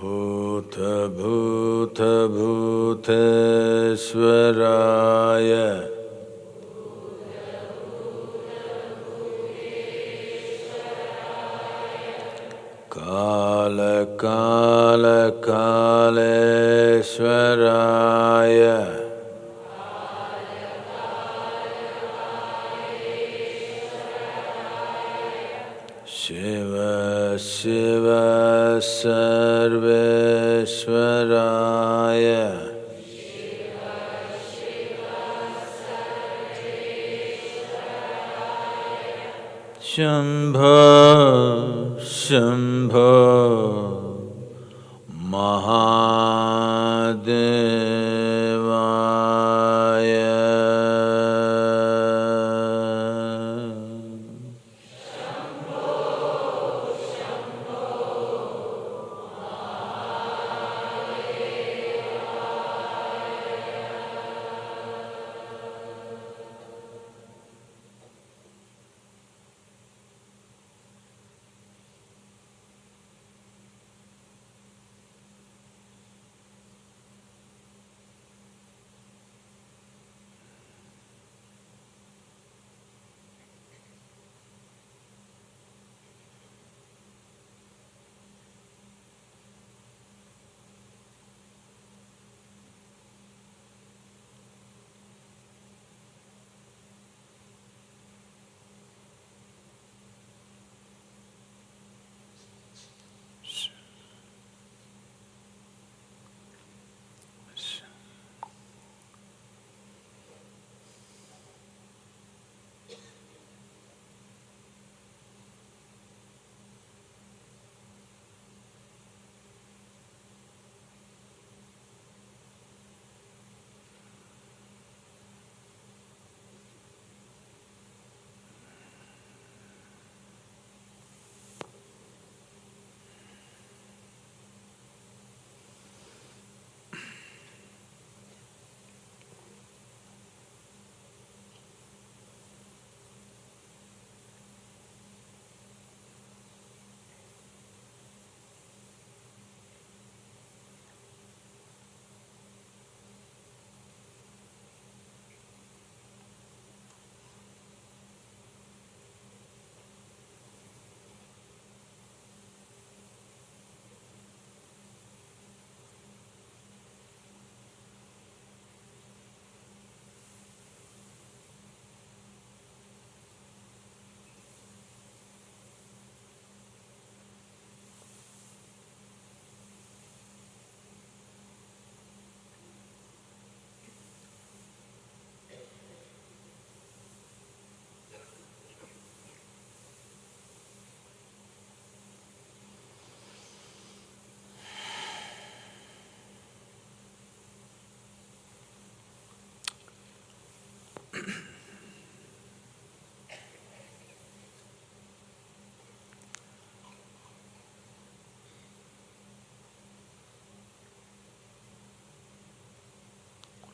भूतभूतभूतेश्वराय कालकालकालेश्वराय शिव शिव सर्वेश्वराय शंभो शंभो महादेवाय।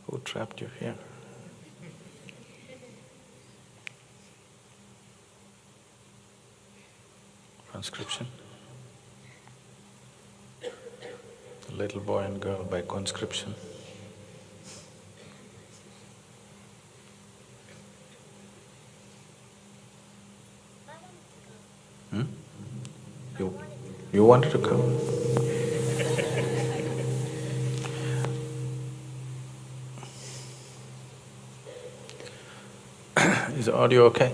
Who trapped you here? Conscription? A little boy and girl by conscription. Hmm? You wanted to come? Is the audio okay?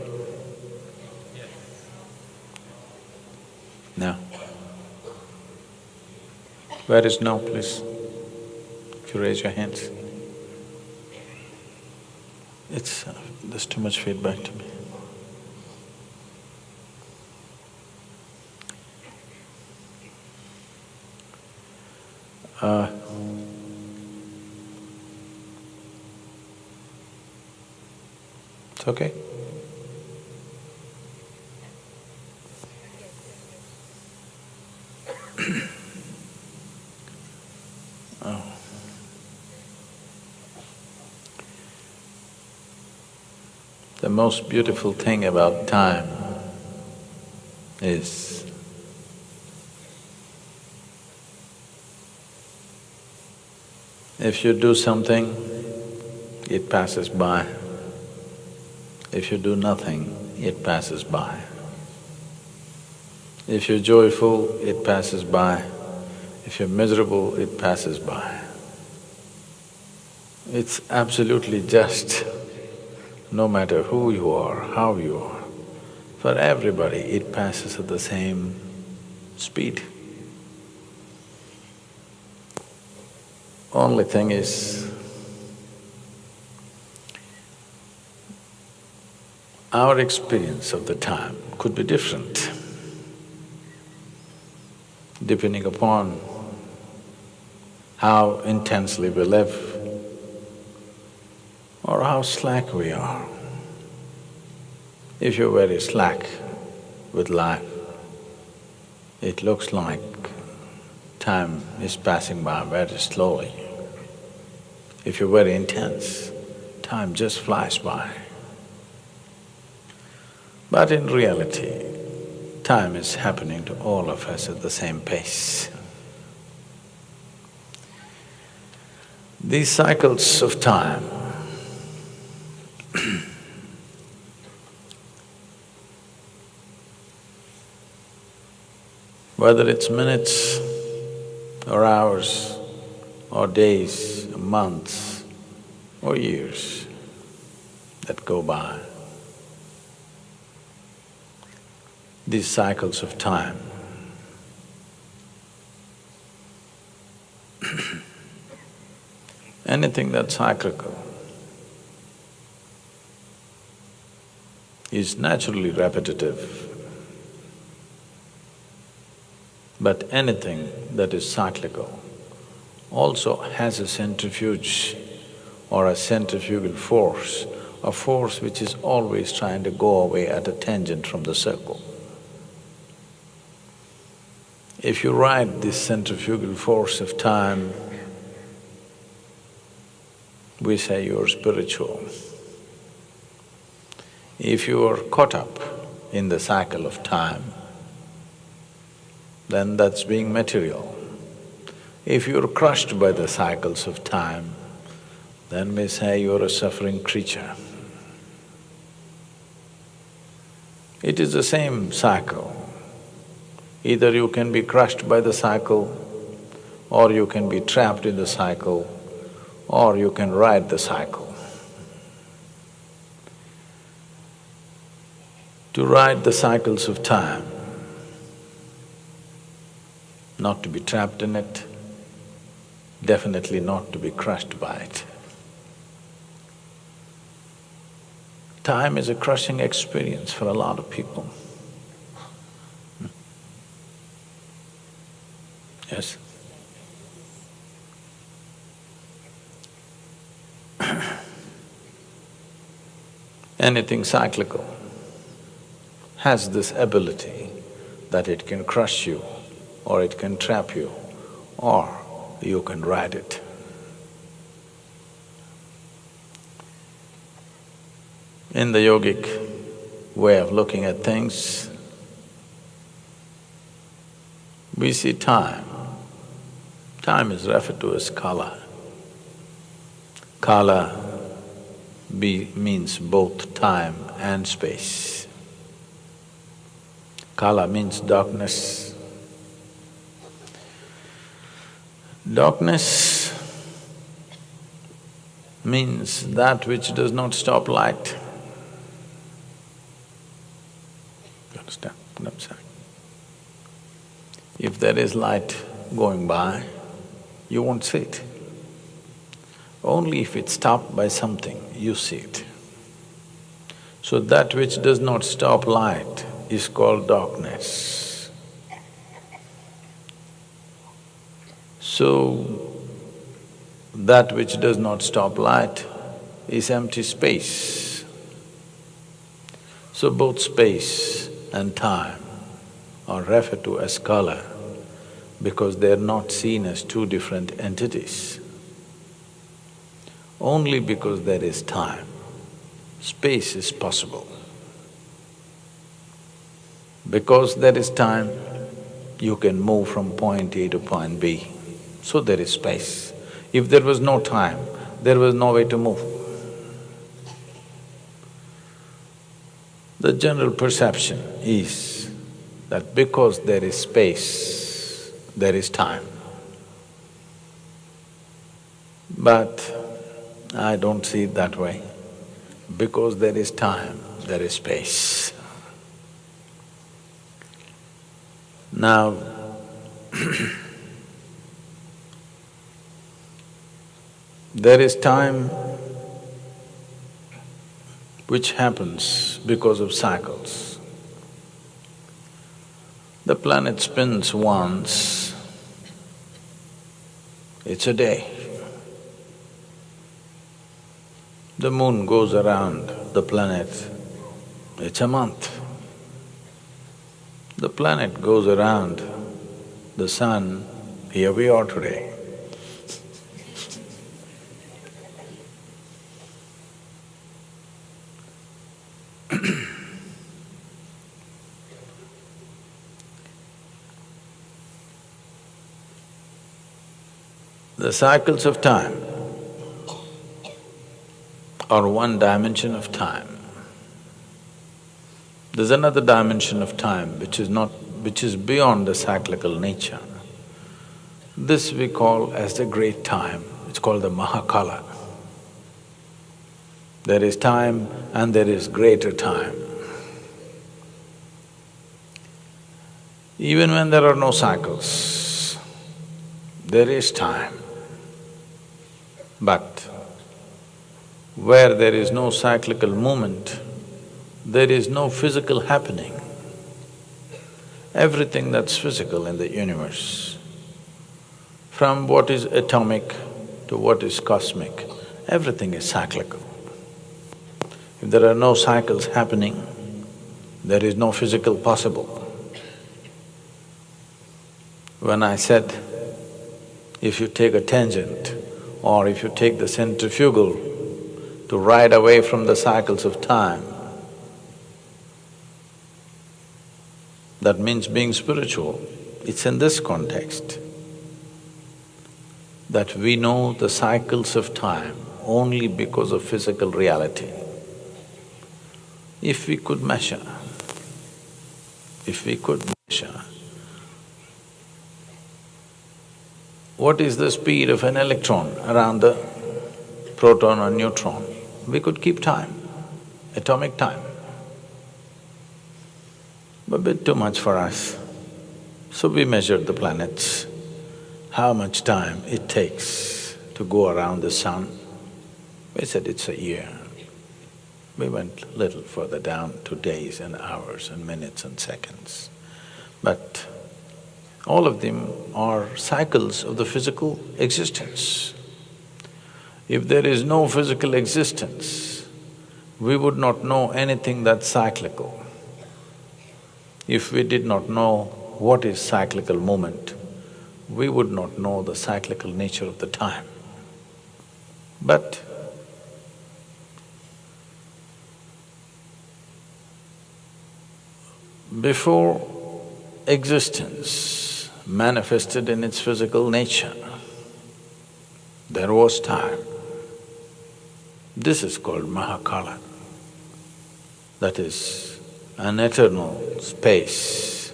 Now. Where is now, please? If you raise your hands. There's too much feedback to me. It's okay? Oh. The most beautiful thing about time is If you do something, it passes by. If you do nothing, it passes by. If you're joyful, it passes by. If you're miserable, it passes by. It's absolutely just, no matter who you are, how you are, for everybody it passes at the same speed. Only thing is, our experience of the time could be different depending upon how intensely we live or how slack we are. If you're very slack with life, it looks like time is passing by very slowly. If you're very intense, time just flies by. But in reality, time is happening to all of us at the same pace. These cycles of time whether it's minutes or hours or days, or months or years that go by, these cycles of time anything that's cyclical is naturally repetitive. But anything that is cyclical also has a centrifuge or a centrifugal force, a force which is always trying to go away at a tangent from the circle. If you ride this centrifugal force of time, we say you're spiritual. If you are caught up in the cycle of time, then that's being material. If you're crushed by the cycles of time, then we say you're a suffering creature. It is the same cycle. Either you can be crushed by the cycle, or you can be trapped in the cycle, or you can ride the cycle. To ride the cycles of time, not to be trapped in it, definitely not to be crushed by it. Time is a crushing experience for a lot of people. Yes? Anything cyclical has this ability that it can crush you, or it can trap you, or you can ride it. In the yogic way of looking at things, we see time. Time is referred to as kala. Kala means both time and space. Kala means darkness. Darkness means that which does not stop light. You understand what I'm saying? If there is light going by, you won't see it. Only if it's stopped by something, you see it. So that which does not stop light is called darkness. So, that which does not stop light is empty space. So both space and time are referred to as kala because they're not seen as two different entities. Only because there is time, space is possible. Because there is time, you can move from point A to point B, so there is space. If there was no time, there was no way to move. The general perception is that because there is space, there is time. But I don't see it that way. Because there is time, there is space. Now, there is time which happens because of cycles. The planet spins once, it's a day. The moon goes around the planet, it's a month. The planet goes around the sun, here we are today. The cycles of time are one dimension of time. There's another dimension of time which is beyond the cyclical nature. This we call as the great time, it's called the Mahakala. There is time and there is greater time. Even when there are no cycles, there is time. But where there is no cyclical movement, there is no physical happening. Everything that's physical in the universe, from what is atomic to what is cosmic, everything is cyclical. If there are no cycles happening, there is no physical possible. When I said, if you take a tangent or if you take the centrifugal to ride away from the cycles of time, that means being spiritual. It's in this context that we know the cycles of time only because of physical reality. If we could measure, what is the speed of an electron around the proton or neutron, we could keep time, atomic time. A bit too much for us. So we measured the planets, how much time it takes to go around the sun. We said it's a year. We went little further down to days and hours and minutes and seconds. But all of them are cycles of the physical existence. If there is no physical existence, we would not know anything that's cyclical. If we did not know what is cyclical movement, we would not know the cyclical nature of the time. But before existence manifested in its physical nature, there was time. This is called Mahakala. That is an eternal space.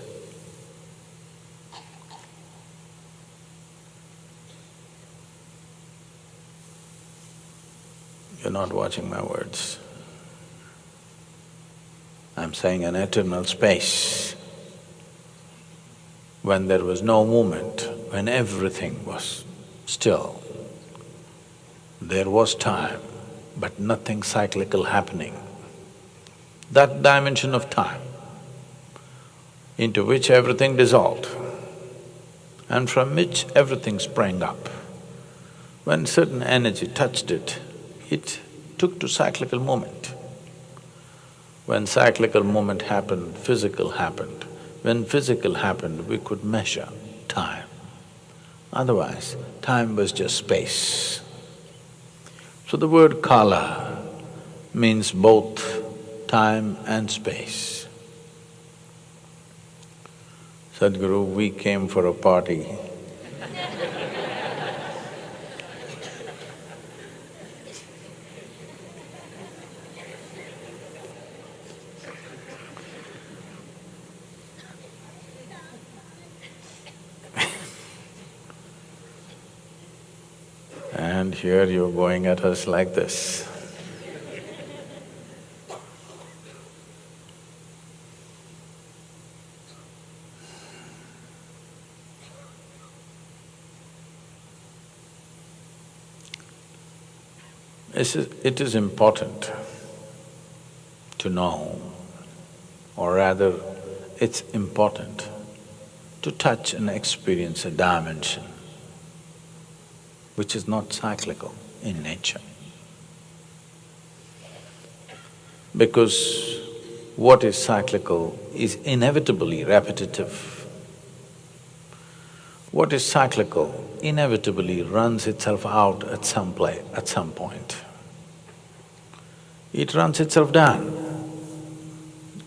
You're not watching my words. I'm saying an eternal space. When there was no movement, when everything was still, there was time, but nothing cyclical happening. That dimension of time into which everything dissolved and from which everything sprang up. When certain energy touched it, it took to cyclical movement. When cyclical movement happened, physical happened. When physical happened, we could measure time. Otherwise, time was just space. So the word kala means both time and space. Sadhguru, we came for a party. And here you're going at us like this. It is important to know, or rather, it's important to touch and experience a dimension which is not cyclical in nature. Because what is cyclical is inevitably repetitive. What is cyclical inevitably runs itself out at some point. It runs itself down.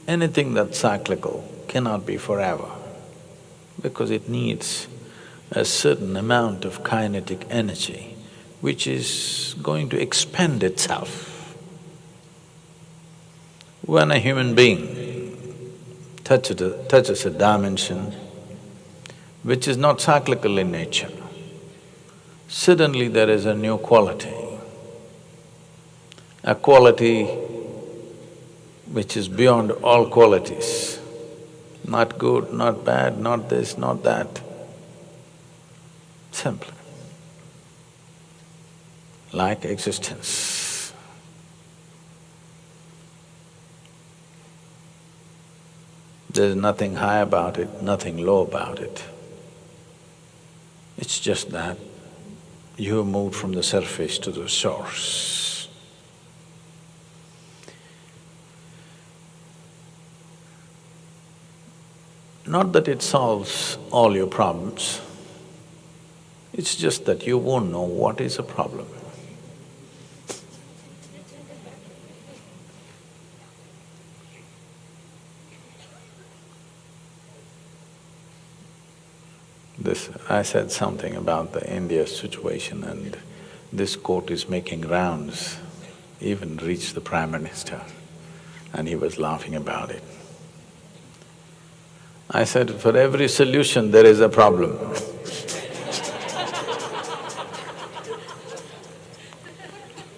Anything that's cyclical cannot be forever because it needs a certain amount of kinetic energy which is going to expend itself. When a human being touches a dimension which is not cyclical in nature, suddenly there is a new quality, a quality which is beyond all qualities, not good, not bad, not this, not that, simply like existence. There's nothing high about it, nothing low about it. It's just that you have moved from the surface to the source. Not that it solves all your problems, it's just that you won't know what is a problem. I said something about the India situation and this quote is making rounds, even reached the Prime Minister and he was laughing about it. I said, for every solution there is a problem.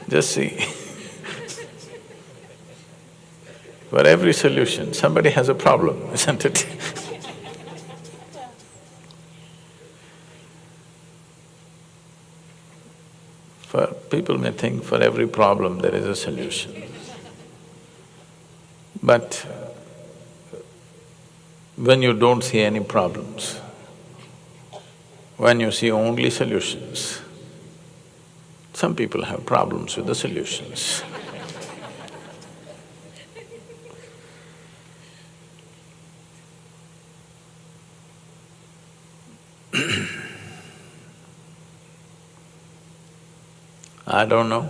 Just see. For every solution, somebody has a problem, isn't it? People may think for every problem there is a solution. But when you don't see any problems, when you see only solutions, some people have problems with the solutions. I don't know.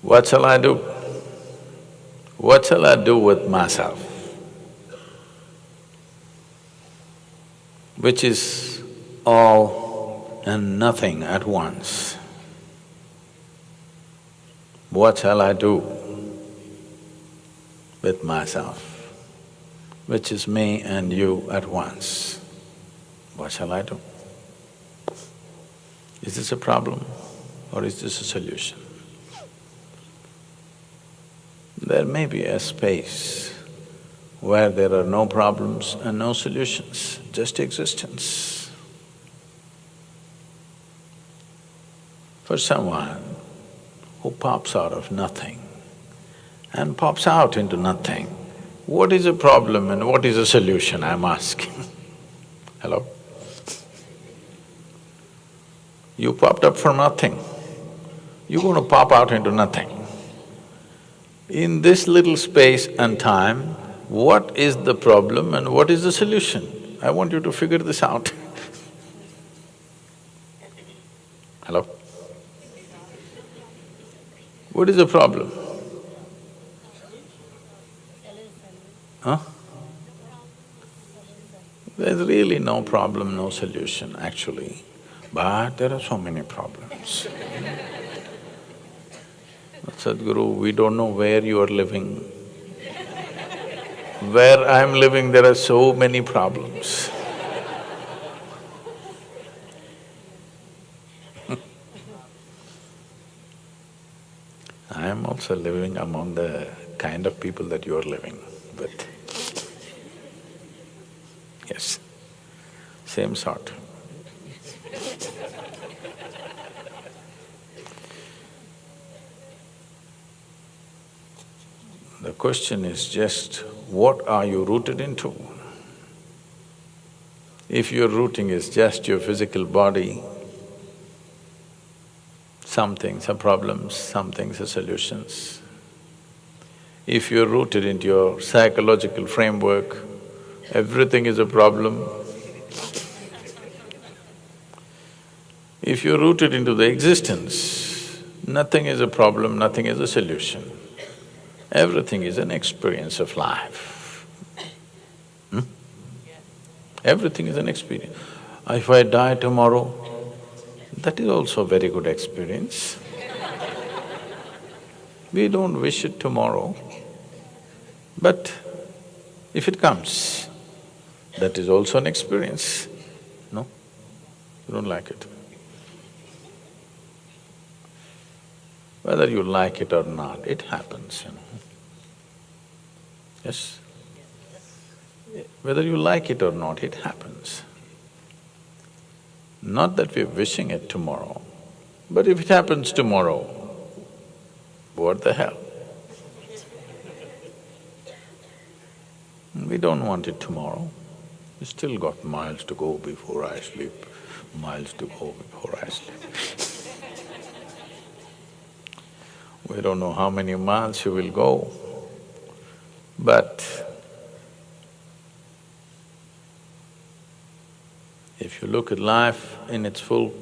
What shall I do? What shall I do with myself? Which is all and nothing at once. What shall I do with myself? Which is me and you at once. What shall I do? Is this a problem or is this a solution? There may be a space where there are no problems and no solutions, just existence. For someone who pops out of nothing and pops out into nothing, what is a problem and what is a solution, I'm asking. Hello? You popped up from nothing, you're going to pop out into nothing. In this little space and time, what is the problem and what is the solution? I want you to figure this out. Hello? What is the problem? Huh? There's really no problem, no solution actually, but there are so many problems. Sadhguru, we don't know where you are living. Where I'm living, there are so many problems. I am also living among the kind of people that you are living with. Yes, same sort. The question is just, what are you rooted into? If your rooting is just your physical body, some things are problems, some things are solutions. If you're rooted into your psychological framework, everything is a problem. If you're rooted into the existence, nothing is a problem, nothing is a solution. Everything is an experience of life. Everything is an experience. If I die tomorrow, that is also a very good experience. We don't wish it tomorrow, but if it comes, that is also an experience. No? You don't like it. Whether you like it or not, it happens, you know. Yes? Whether you like it or not, it happens. Not that we're wishing it tomorrow, but if it happens tomorrow, what the hell? We don't want it tomorrow. We still got miles to go before I sleep, miles to go before I sleep. We don't know how many miles you will go, but if you look at life in its full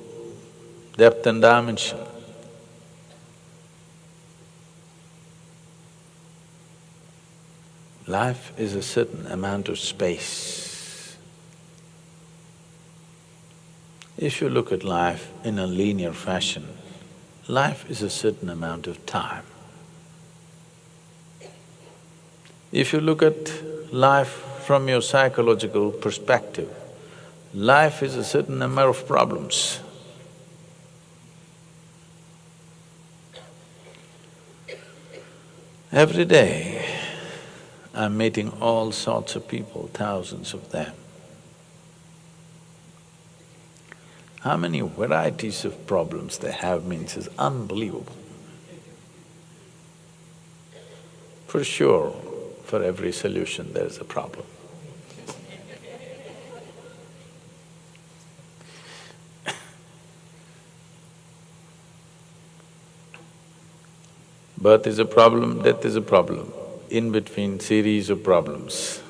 depth and dimension, life is a certain amount of space. If you look at life in a linear fashion, life is a certain amount of time. If you look at life from your psychological perspective, life is a certain number of problems. Every day, I'm meeting all sorts of people, thousands of them. How many varieties of problems they have means is unbelievable. For sure, for every solution there is a problem. Birth is a problem, death is a problem, in between series of problems.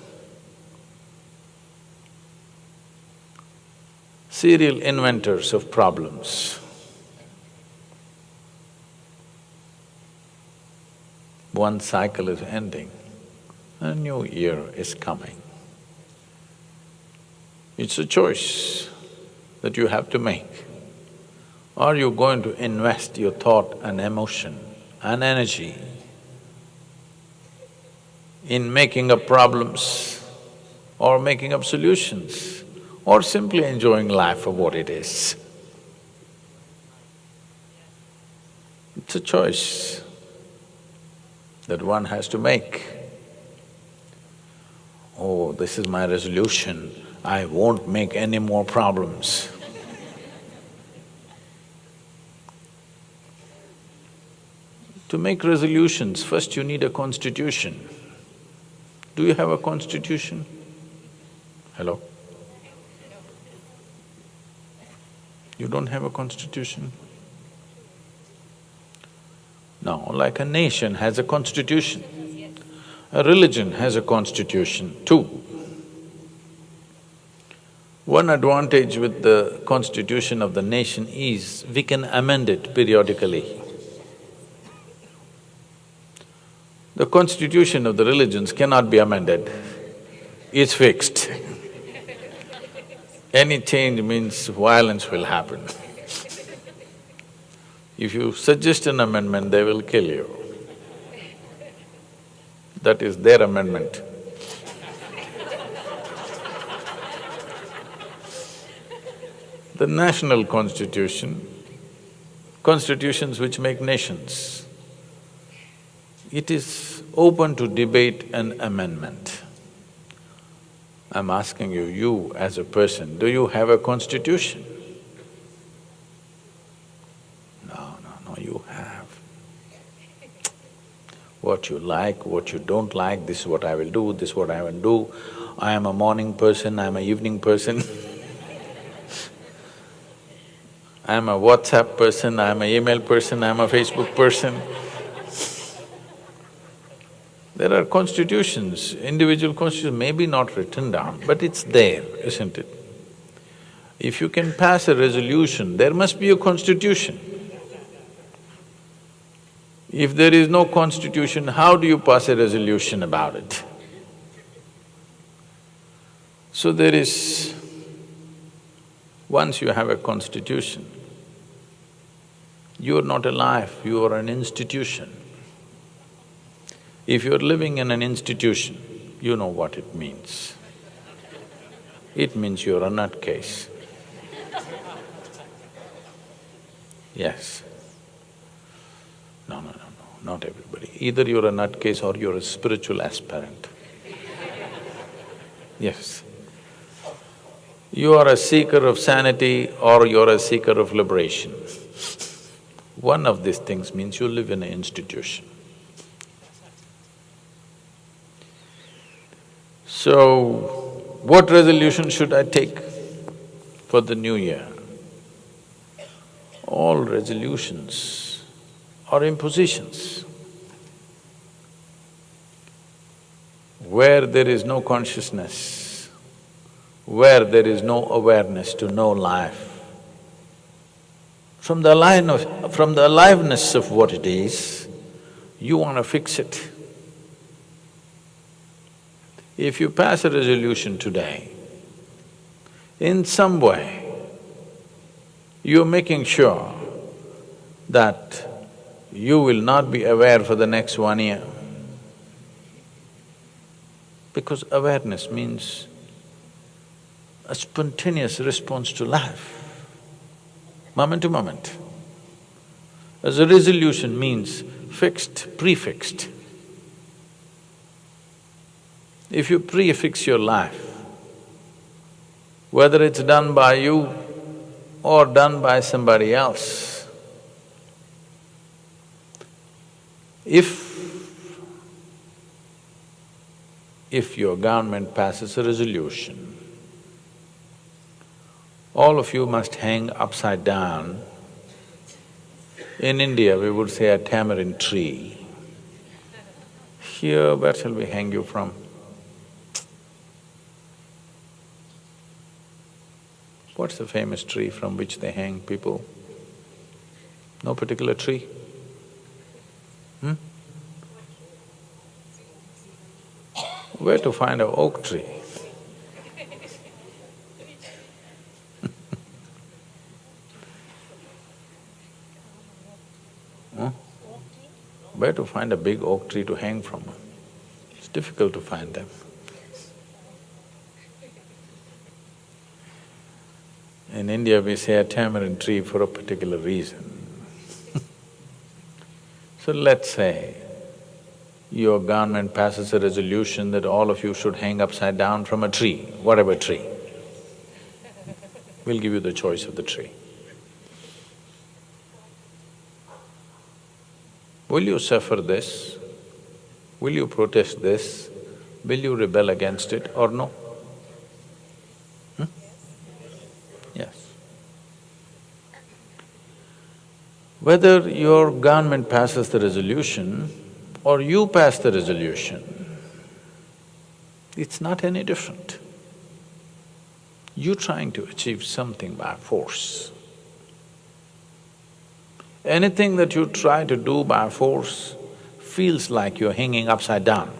Serial inventors of problems. One cycle is ending, a new year is coming. It's a choice that you have to make. Are you going to invest your thought and emotion and energy in making up problems or making up solutions or simply enjoying life for what it is? It's a choice that one has to make. Oh, this is my resolution, I won't make any more problems. To make resolutions, first you need a constitution. Do you have a constitution? Hello? You don't have a constitution? No, like a nation has a constitution, a religion has a constitution too. One advantage with the constitution of the nation is we can amend it periodically. The constitution of the religions cannot be amended, it's fixed. Any change means violence will happen. If you suggest an amendment, they will kill you. That is their amendment. The national constitution, constitutions which make nations, it is open to debate and amendment. I'm asking you, you as a person, do you have a constitution? No, you have. What you like, what you don't like, this is what I will do, this is what I will do. I am a morning person, I am a evening person I am a WhatsApp person, I am a email person, I am a Facebook person. There are constitutions, individual constitutions, maybe not written down, but it's there, isn't it? If you can pass a resolution, there must be a constitution. If there is no constitution, how do you pass a resolution about it? So there is… once you have a constitution, you are not a life, you are an institution. If you're living in an institution, you know what it means. It means you're a nutcase. Yes. No, not everybody. Either you're a nutcase or you're a spiritual aspirant. Yes. You are a seeker of sanity or you're a seeker of liberation. One of these things means you live in an institution. So, what resolution should I take for the new year? All resolutions are impositions. Where there is no consciousness, where there is no awareness to know life, from the aliveness of what it is, you want to fix it. If you pass a resolution today, in some way, you're making sure that you will not be aware for the next 1 year. Because awareness means a spontaneous response to life, moment to moment. As a resolution means fixed, prefixed. If you prefix your life, whether it's done by you or done by somebody else, if your government passes a resolution, all of you must hang upside down. In India, we would say a tamarind tree. Here, where shall we hang you from? What's the famous tree from which they hang people? No particular tree? Where to find an oak tree? Where to find a big oak tree to hang from? It's difficult to find them. In India, we say a tamarind tree for a particular reason. So let's say your government passes a resolution that all of you should hang upside down from a tree, whatever tree. We'll give you the choice of the tree. Will you suffer this? Will you protest this? Will you rebel against it or no? Yes. Whether your government passes the resolution or you pass the resolution, it's not any different. You're trying to achieve something by force. Anything that you try to do by force feels like you're hanging upside down.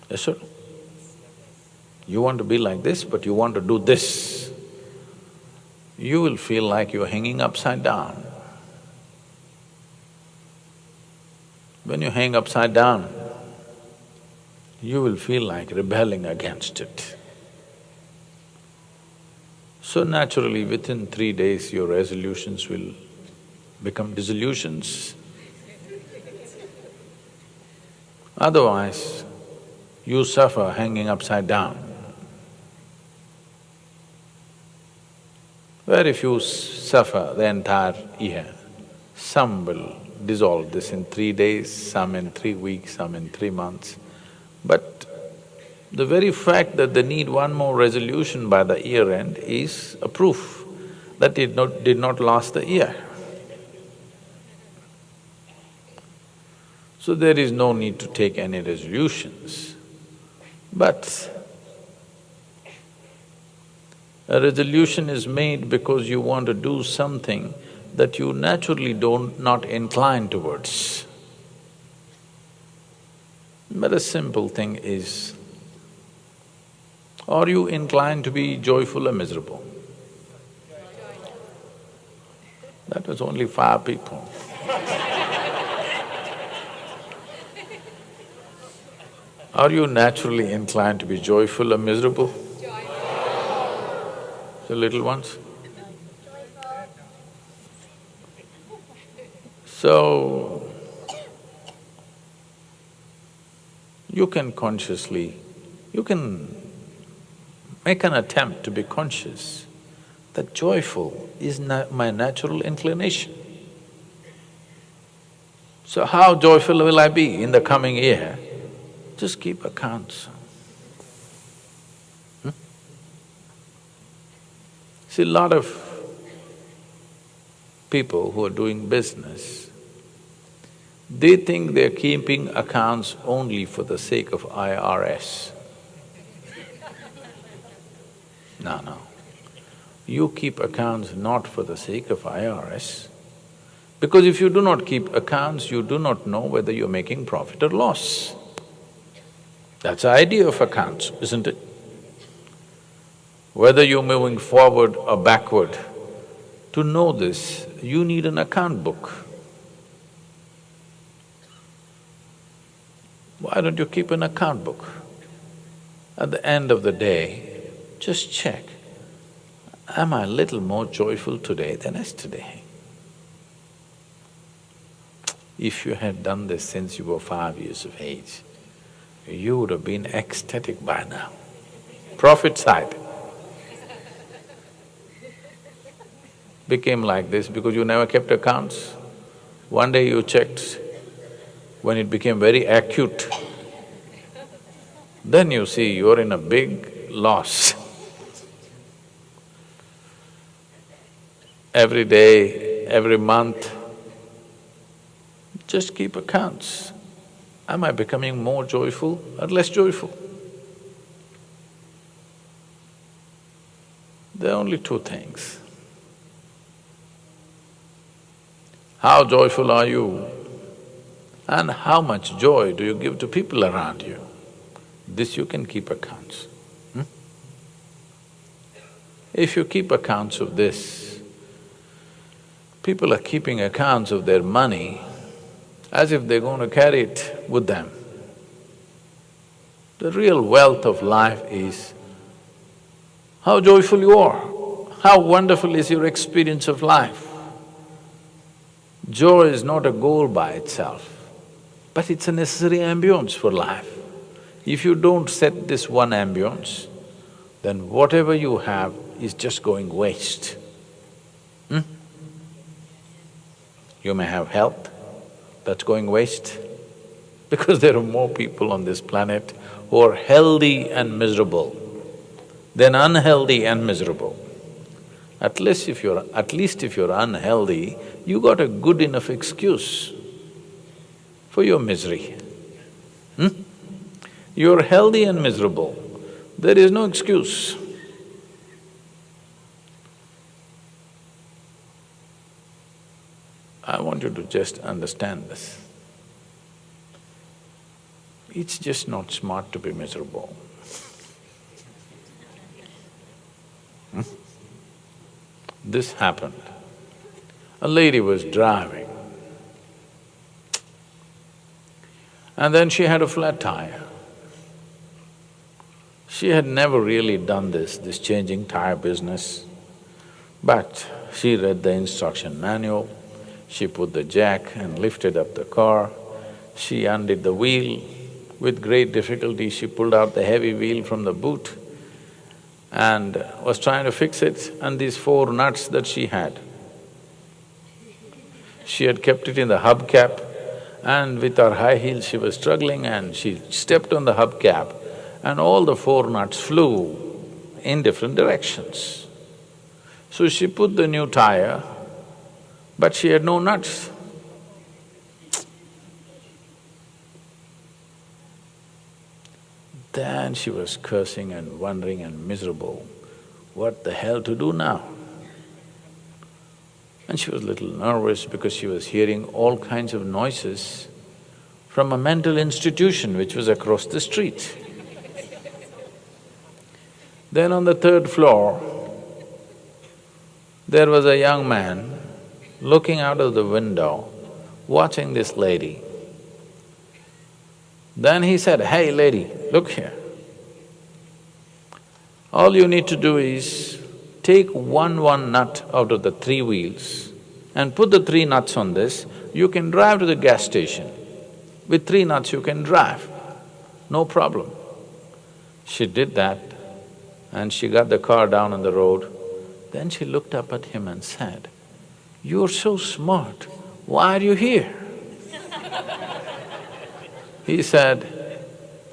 Yes, sir? You want to be like this, but you want to do this. You will feel like you're hanging upside down. When you hang upside down, you will feel like rebelling against it. So naturally, within 3 days, your resolutions will become dissolutions. Otherwise, you suffer hanging upside down. Very few suffer the entire year. Some will dissolve this in 3 days, some in 3 weeks, some in 3 months. But the very fact that they need one more resolution by the year end is a proof that it did not last the year. So there is no need to take any resolutions. But a resolution is made because you want to do something that you naturally not incline towards. But a simple thing is, are you inclined to be joyful or miserable? That was only 5 people. Are you naturally inclined to be joyful or miserable? The little ones? So, you can make an attempt to be conscious that joyful is my natural inclination. So how joyful will I be in the coming year? Just keep accounts. See, a lot of people who are doing business, they think they're keeping accounts only for the sake of IRS. No. You keep accounts not for the sake of IRS, because if you do not keep accounts, you do not know whether you're making profit or loss. That's the idea of accounts, isn't it? Whether you're moving forward or backward, to know this, you need an account book. Why don't you keep an account book? At the end of the day, just check, am I a little more joyful today than yesterday? If you had done this since you were 5 years of age, you would have been ecstatic by now. Profit side became like this because you never kept accounts. One day you checked, when it became very acute, then you see you're in a big loss. Every day, every month, just keep accounts. Am I becoming more joyful or less joyful? There are only 2 things. How joyful are you and how much joy do you give to people around you? This you can keep accounts. If you keep accounts of this, people are keeping accounts of their money as if they're going to carry it with them. The real wealth of life is how joyful you are, how wonderful is your experience of life. Joy is not a goal by itself, but it's a necessary ambience for life. If you don't set this one ambience, then whatever you have is just going waste. You may have health, that's going waste, because there are more people on this planet who are healthy and miserable than unhealthy and miserable. At least if you're unhealthy, you got a good enough excuse for your misery. You're healthy and miserable, there is no excuse. I want you to just understand this. It's just not smart to be miserable. This happened. A lady was driving and then she had a flat tire. She had never really done this changing tire business. But she read the instruction manual, she put the jack and lifted up the car, she undid the wheel. With great difficulty, she pulled out the heavy wheel from the boot and was trying to fix it, and these 4 nuts that she had kept it in the hubcap, and with her high heels she was struggling and she stepped on the hubcap and all the 4 nuts flew in different directions. So she put the new tire, but she had no nuts. Then she was cursing and wondering and miserable, what the hell to do now? And she was a little nervous because she was hearing all kinds of noises from a mental institution which was across the street. Then on the 3rd floor, there was a young man looking out of the window, watching this lady. Then he said, "Hey lady, look here. All you need to do is take one nut out of the 3 wheels and put the 3 nuts on this, you can drive to the gas station. With 3 nuts you can drive, no problem." She did that and she got the car down on the road. Then she looked up at him and said, "You're so smart, why are you here?" He said,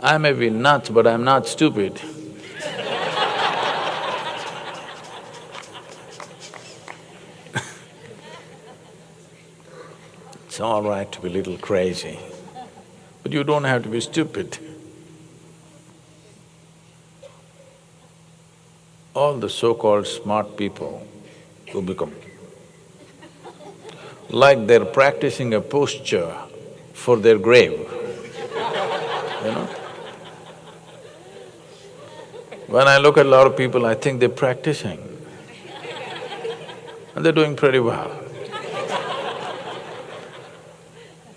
"I may be nuts, but I'm not stupid." It's all right to be a little crazy, but you don't have to be stupid. All the so-called smart people who become like they're practicing a posture for their grave, you know. When I look at a lot of people, I think they're practicing and they're doing pretty well.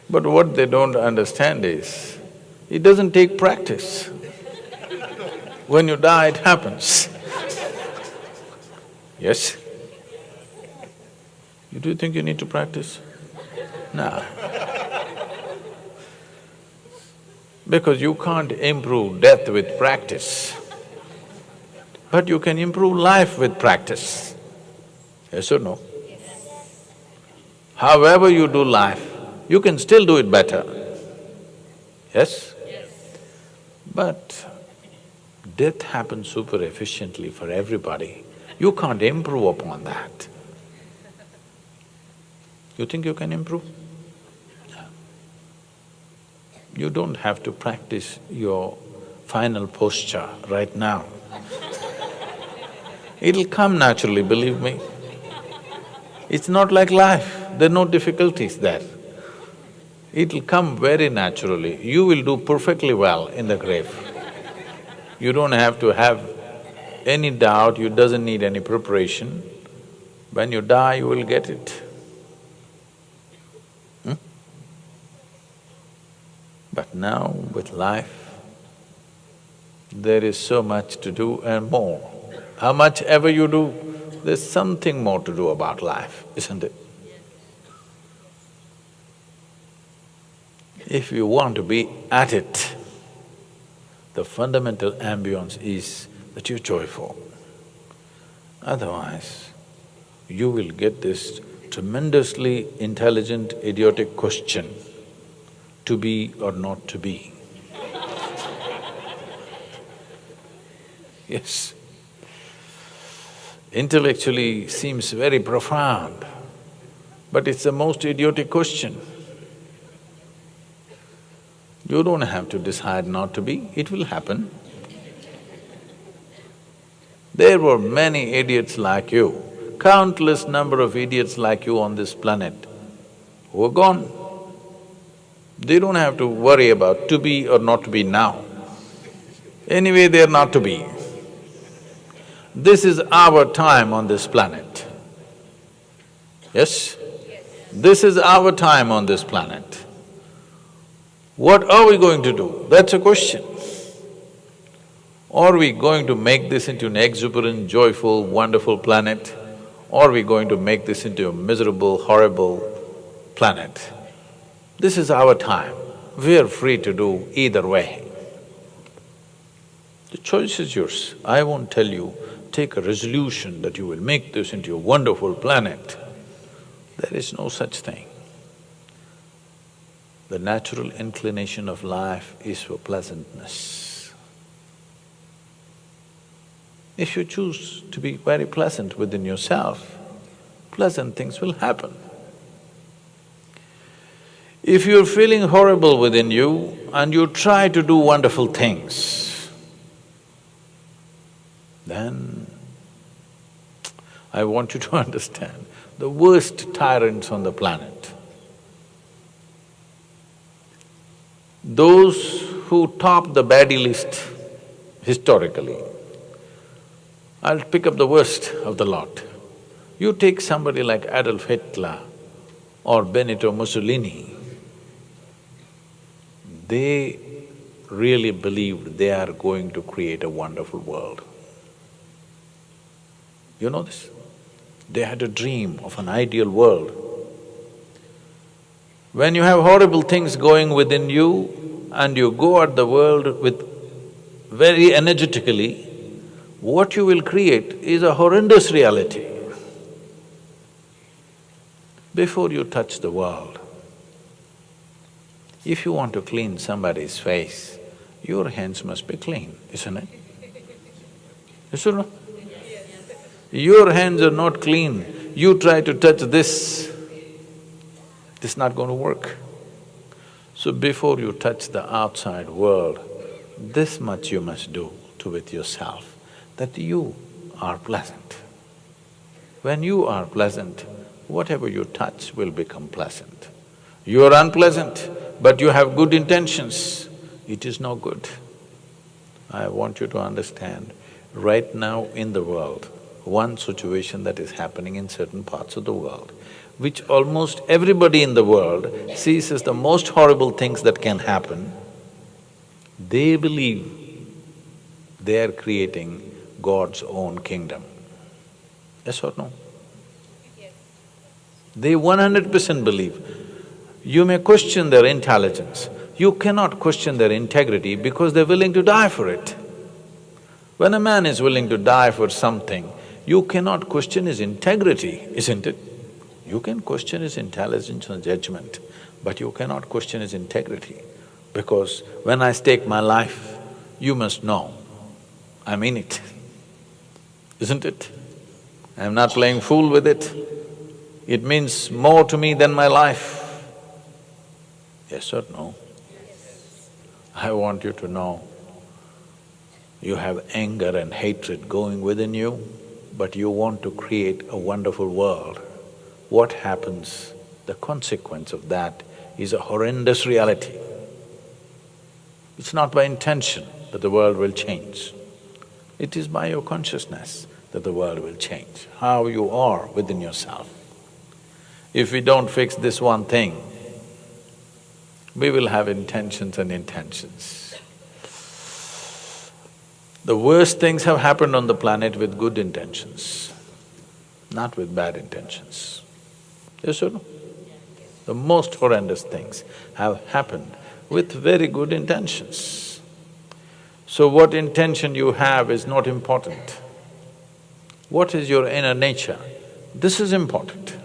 But what they don't understand is, it doesn't take practice. When you die, it happens. Yes? Do you think you need to practice? No. Because you can't improve death with practice, but you can improve life with practice. Yes or no? However you do life, you can still do it better. Yes? But death happens super efficiently for everybody. You can't improve upon that. You think you can improve? No. You don't have to practice your final posture right now. It'll come naturally, believe me. It's not like life, there are no difficulties there. It'll come very naturally. You will do perfectly well in the grave. You don't have to have any doubt, you doesn't need any preparation. When you die, you will get it. But now with life, there is so much to do and more. How much ever you do, there's something more to do about life, isn't it? If you want to be at it, the fundamental ambience is that you're joyful. Otherwise, you will get this tremendously intelligent, idiotic question, to be or not to be. Yes. Intellectually seems very profound, but it's the most idiotic question. You don't have to decide not to be, it will happen. There were many idiots like you, countless number of idiots like you on this planet who are gone. They don't have to worry about to be or not to be now. Anyway, they're not to be. This is our time on this planet. Yes? This is our time on this planet. What are we going to do? That's a question. Are we going to make this into an exuberant, joyful, wonderful planet? or we're going to make this into a miserable, horrible planet. This is our time. We are free to do either way. The choice is yours. I won't tell you, take a resolution that you will make this into a wonderful planet. There is no such thing. The natural inclination of life is for pleasantness. If you choose to be very pleasant within yourself, pleasant things will happen. If you're feeling horrible within you and you try to do wonderful things, then I want you to understand the worst tyrants on the planet, those who top the baddie list historically, I'll pick up the worst of the lot. You take somebody like Adolf Hitler or Benito Mussolini, they really believed they are going to create a wonderful world. You know this? They had a dream of an ideal world. When you have horrible things going within you and you go at the world with very energetically, what you will create is a horrendous reality. Before you touch the world, if you want to clean somebody's face, your hands must be clean, isn't it? Yes or no? Your hands are not clean, you try to touch this not going to work. So before you touch the outside world, this much you must do to with yourself, that you are pleasant. When you are pleasant, whatever you touch will become pleasant. You are unpleasant, but you have good intentions, it is no good. I want you to understand, right now in the world, one situation that is happening in certain parts of the world, which almost everybody in the world sees as the most horrible things that can happen, they believe they are creating God's own kingdom. Yes or no? Yes. They 100% believe. You may question their intelligence, you cannot question their integrity because they're willing to die for it. When a man is willing to die for something, you cannot question his integrity, isn't it? You can question his intelligence and judgment, but you cannot question his integrity. Because when I stake my life, you must know, I mean it, isn't it? I'm not playing fool with it. It means more to me than my life. Yes or no? I want you to know, you have anger and hatred going within you, but you want to create a wonderful world. What happens? The consequence of that is a horrendous reality. It's not by intention that the world will change. It is by your consciousness that the world will change, how you are within yourself. If we don't fix this one thing, we will have intentions and intentions. The worst things have happened on the planet with good intentions, not with bad intentions. Yes or no? The most horrendous things have happened with very good intentions. So what intention you have is not important. What is your inner nature? This is important.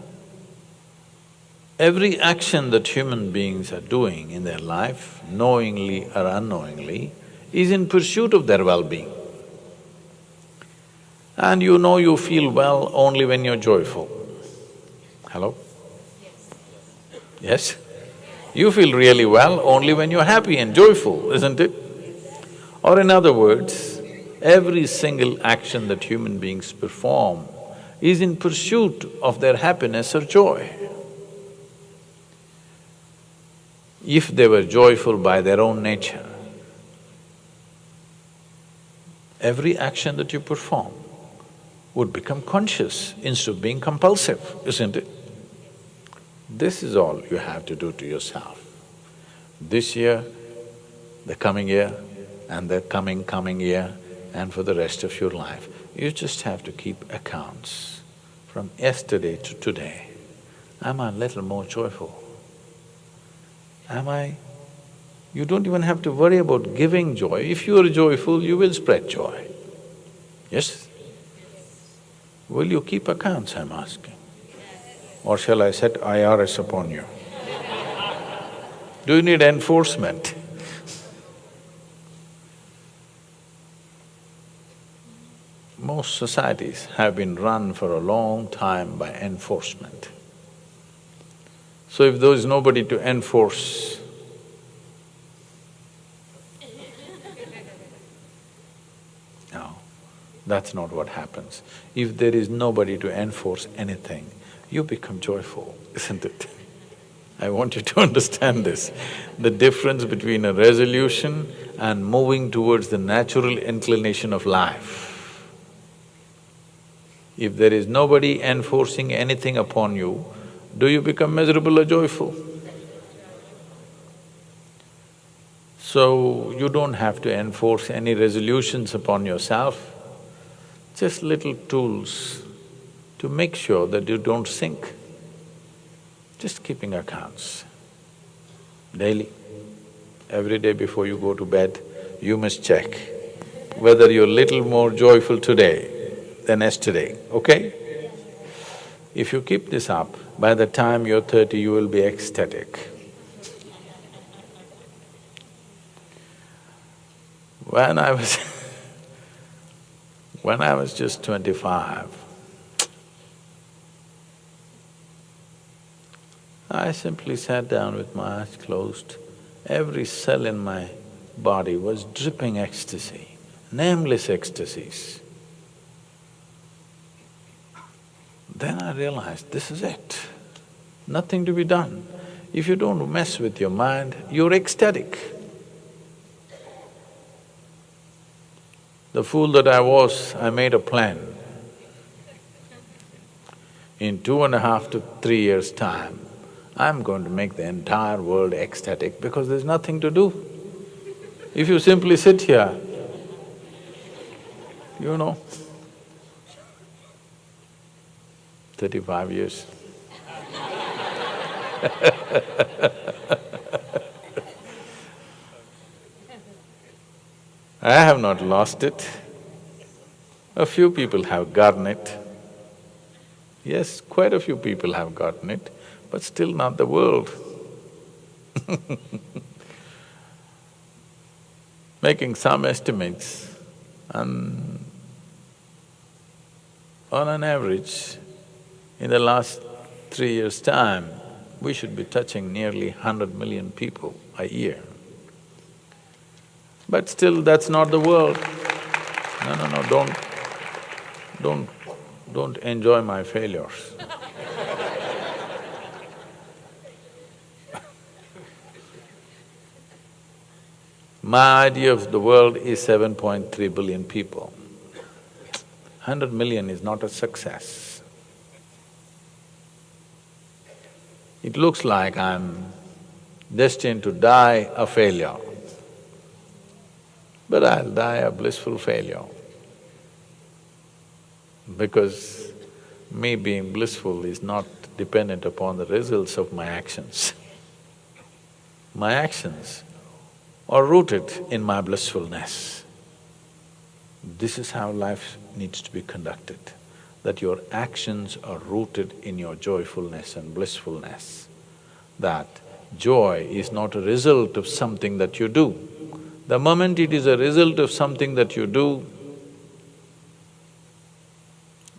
Every action that human beings are doing in their life, knowingly or unknowingly, is in pursuit of their well-being. And you know you feel well only when you're joyful. Hello? Yes? You feel really well only when you're happy and joyful, isn't it? Or in other words, every single action that human beings perform is in pursuit of their happiness or joy. If they were joyful by their own nature, every action that you perform would become conscious instead of being compulsive, isn't it? This is all you have to do to yourself. This year, the coming year, and the coming year, and for the rest of your life, you just have to keep accounts from yesterday to today, am I a little more joyful? Am I… You don't even have to worry about giving joy. If you are joyful, you will spread joy. Yes? Will you keep accounts, I'm asking? Or shall I set IRS upon you? Do you need enforcement? Most societies have been run for a long time by enforcement. So if there is nobody to enforce, no, that's not what happens. If there is nobody to enforce anything, you become joyful, isn't it? I want you to understand this, the difference between a resolution and moving towards the natural inclination of life. If there is nobody enforcing anything upon you, do you become miserable or joyful? So, you don't have to enforce any resolutions upon yourself, just little tools to make sure that you don't sink. Just keeping accounts. Daily, every day before you go to bed, you must check whether you're little more joyful today than yesterday, okay? If you keep this up, by the time you're 30, you will be ecstatic. When I was when I was just 25, I simply sat down with my eyes closed. Every cell in my body was dripping ecstasy, nameless ecstasies. Then I realized, this is it, nothing to be done. If you don't mess with your mind, you're ecstatic. The fool that I was, I made a plan. In 2.5 to 3 years' time, I'm going to make the entire world ecstatic because there's nothing to do. If you simply sit here, you know, 35 years. I have not lost it. A few people have gotten it. Yes, quite a few people have gotten it, but still not the world. Making some estimates, and on an average, in the last 3 years' time, we should be touching nearly 100 million people a year. But still, that's not the world. No, don't enjoy my failures. My idea of the world is 7.3 billion people. 100 million is not a success. It looks like I'm destined to die a failure, but I'll die a blissful failure. Because me being blissful is not dependent upon the results of my actions. My actions are rooted in my blissfulness. This is how life needs to be conducted, that your actions are rooted in your joyfulness and blissfulness, that joy is not a result of something that you do. The moment it is a result of something that you do,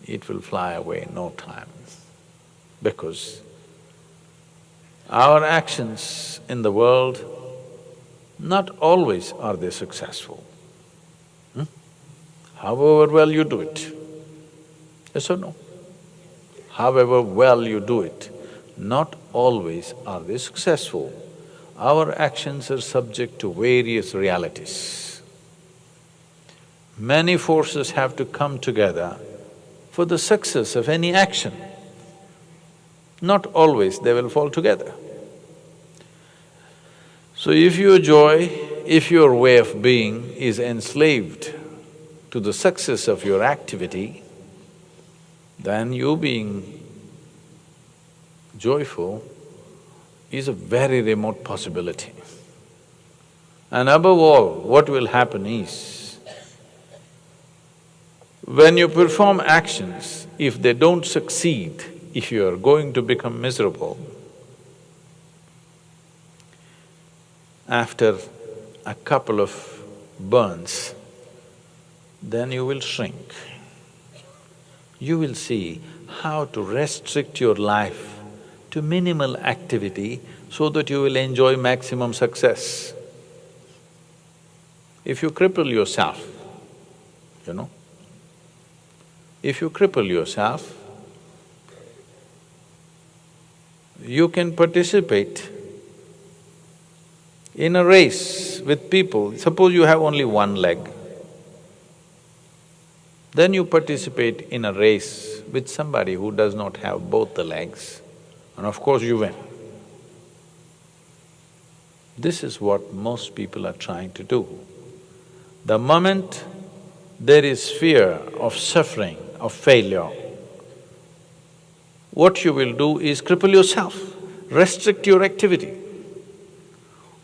it will fly away in no time, because our actions in the world, not always are they successful. However well you do it, yes or no? However well you do it, not always are they successful. Our actions are subject to various realities. Many forces have to come together for the success of any action. Not always they will fall together. So if your joy, if your way of being is enslaved to the success of your activity, then you being joyful is a very remote possibility. And above all, what will happen is, when you perform actions, if they don't succeed, if you are going to become miserable, after a couple of burns, then you will shrink. You will see how to restrict your life to minimal activity so that you will enjoy maximum success. If you cripple yourself, you know, if you cripple yourself, you can participate in a race with people. Suppose you have only one leg, then you participate in a race with somebody who does not have both the legs, and of course you win. This is what most people are trying to do. The moment there is fear of suffering, of failure, what you will do is cripple yourself, restrict your activity.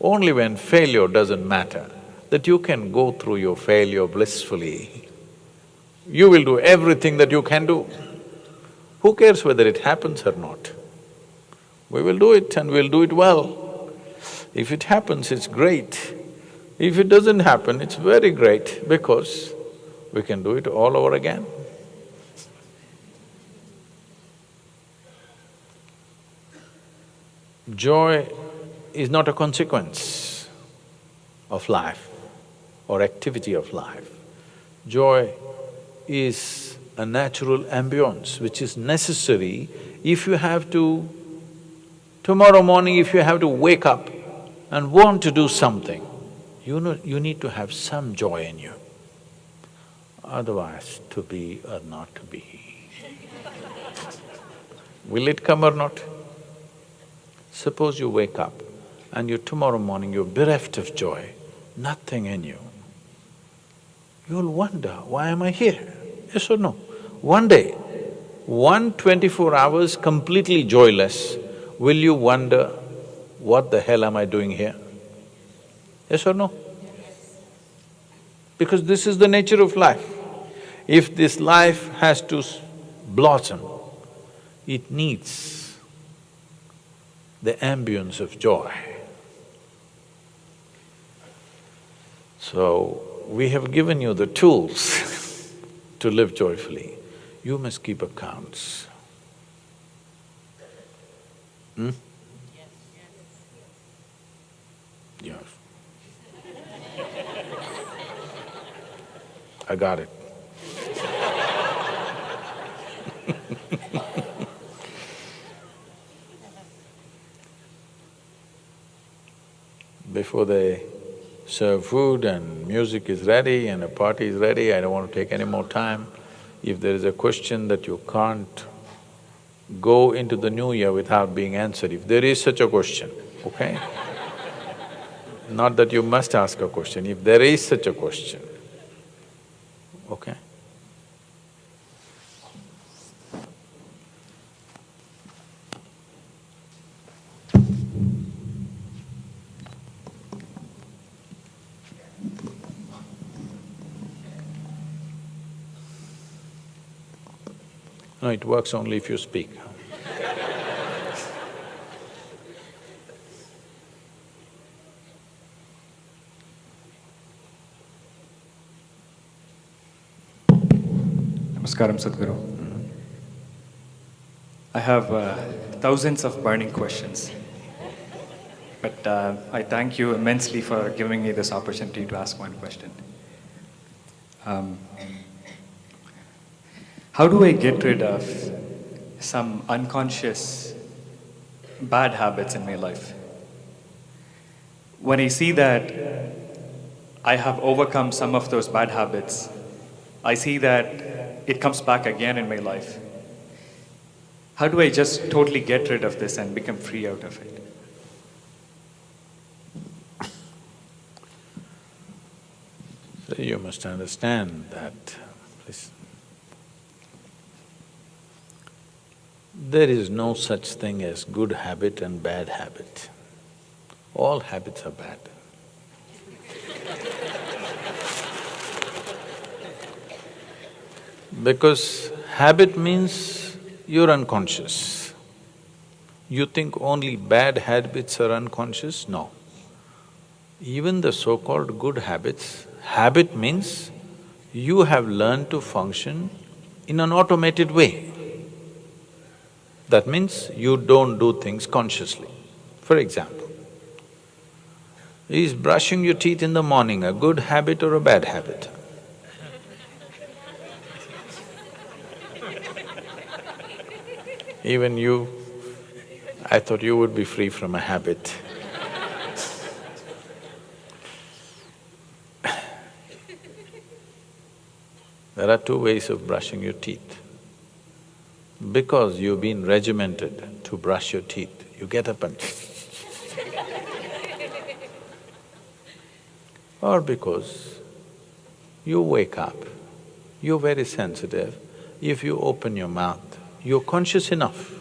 Only when failure doesn't matter, that you can go through your failure blissfully, you will do everything that you can do. Who cares whether it happens or not? We will do it and we'll do it well. If it happens, it's great. If it doesn't happen, it's very great because we can do it all over again. Joy is not a consequence of life or activity of life. Joy is a natural ambience which is necessary if you have to… Tomorrow morning if you have to wake up and want to do something, you know, you need to have some joy in you. Otherwise, to be or not to be. Will it come or not? Suppose you wake up and tomorrow morning you're bereft of joy, nothing in you. You'll wonder, why am I here? Yes or no? One day, 24 hours completely joyless, will you wonder, what the hell am I doing here? Yes or no? Because this is the nature of life. If this life has to blossom, it needs the ambience of joy. So, we have given you the tools to live joyfully. You must keep accounts. Yes. I got it. Before they serve food and music is ready and a party is ready, I don't want to take any more time. If there is a question that you can't go into the new year without being answered, if there is such a question, okay? Not that you must ask a question, if there is such a question, okay? No, it works only if you speak. Namaskaram, Sadhguru. I have thousands of burning questions, but I thank you immensely for giving me this opportunity to ask one question. How do I get rid of some unconscious bad habits in my life? When I see that I have overcome some of those bad habits, I see that it comes back again in my life. How do I just totally get rid of this and become free out of it? So you must understand that, listen, There is no such thing as good habit and bad habit. All habits are bad. Because habit means you're unconscious. You think only bad habits are unconscious? No. Even the so-called good habits, habit means you have learned to function in an automated way. That means you don't do things consciously. For example, is brushing your teeth in the morning a good habit or a bad habit? Even you, I thought you would be free from a habit. There are two ways of brushing your teeth. Because you've been regimented to brush your teeth, you get up and or because you wake up, you're very sensitive, if you open your mouth, you're conscious enough.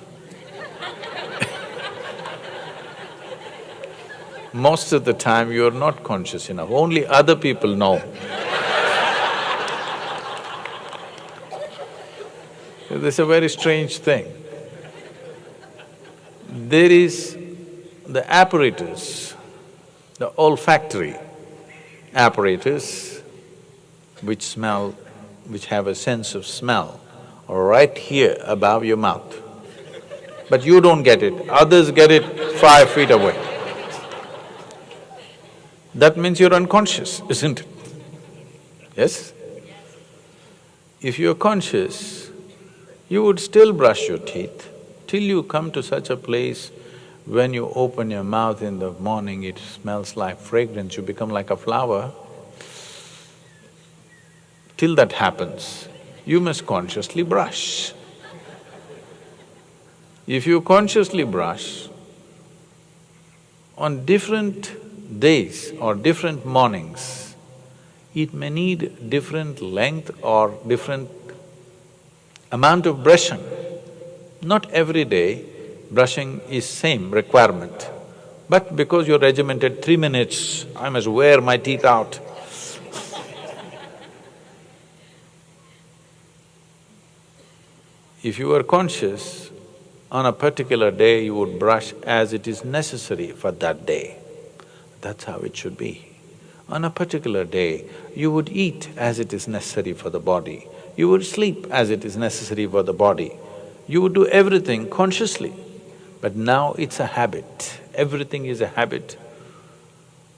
Most of the time you're not conscious enough, only other people know. This is a very strange thing. There is the apparatus, the olfactory apparatus which have a sense of smell, are right here above your mouth. But you don't get it, others get it 5 feet away. That means you're unconscious, isn't it? Yes? If you're conscious, you would still brush your teeth till you come to such a place when you open your mouth in the morning, it smells like fragrance, you become like a flower. Till that happens, you must consciously brush. If you consciously brush, on different days or different mornings, it may need different length or different amount of brushing. Not every day brushing is same requirement, but because you're regimented 3 minutes, I must wear my teeth out. If you are conscious, on a particular day you would brush as it is necessary for that day. That's how it should be. On a particular day, you would eat as it is necessary for the body. You would sleep as it is necessary for the body. You would do everything consciously. But now it's a habit, everything is a habit.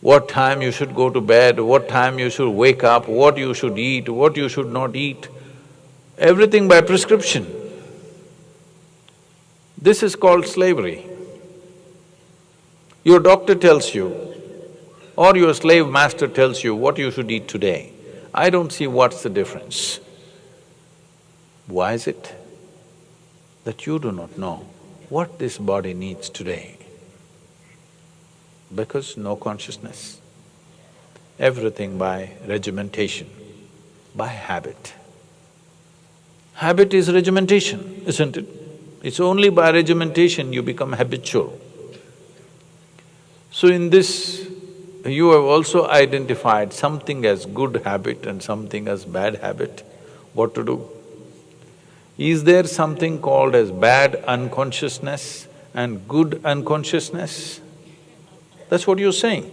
What time you should go to bed, what time you should wake up, what you should eat, what you should not eat, everything by prescription. This is called slavery. Your doctor tells you, or your slave master tells you what you should eat today. I don't see what's the difference. Why is it that you do not know what this body needs today? Because no consciousness. Everything by regimentation, by habit. Habit is regimentation, isn't it? It's only by regimentation you become habitual. So in this, you have also identified something as good habit and something as bad habit. What to do? Is there something called as bad unconsciousness and good unconsciousness? That's what you're saying.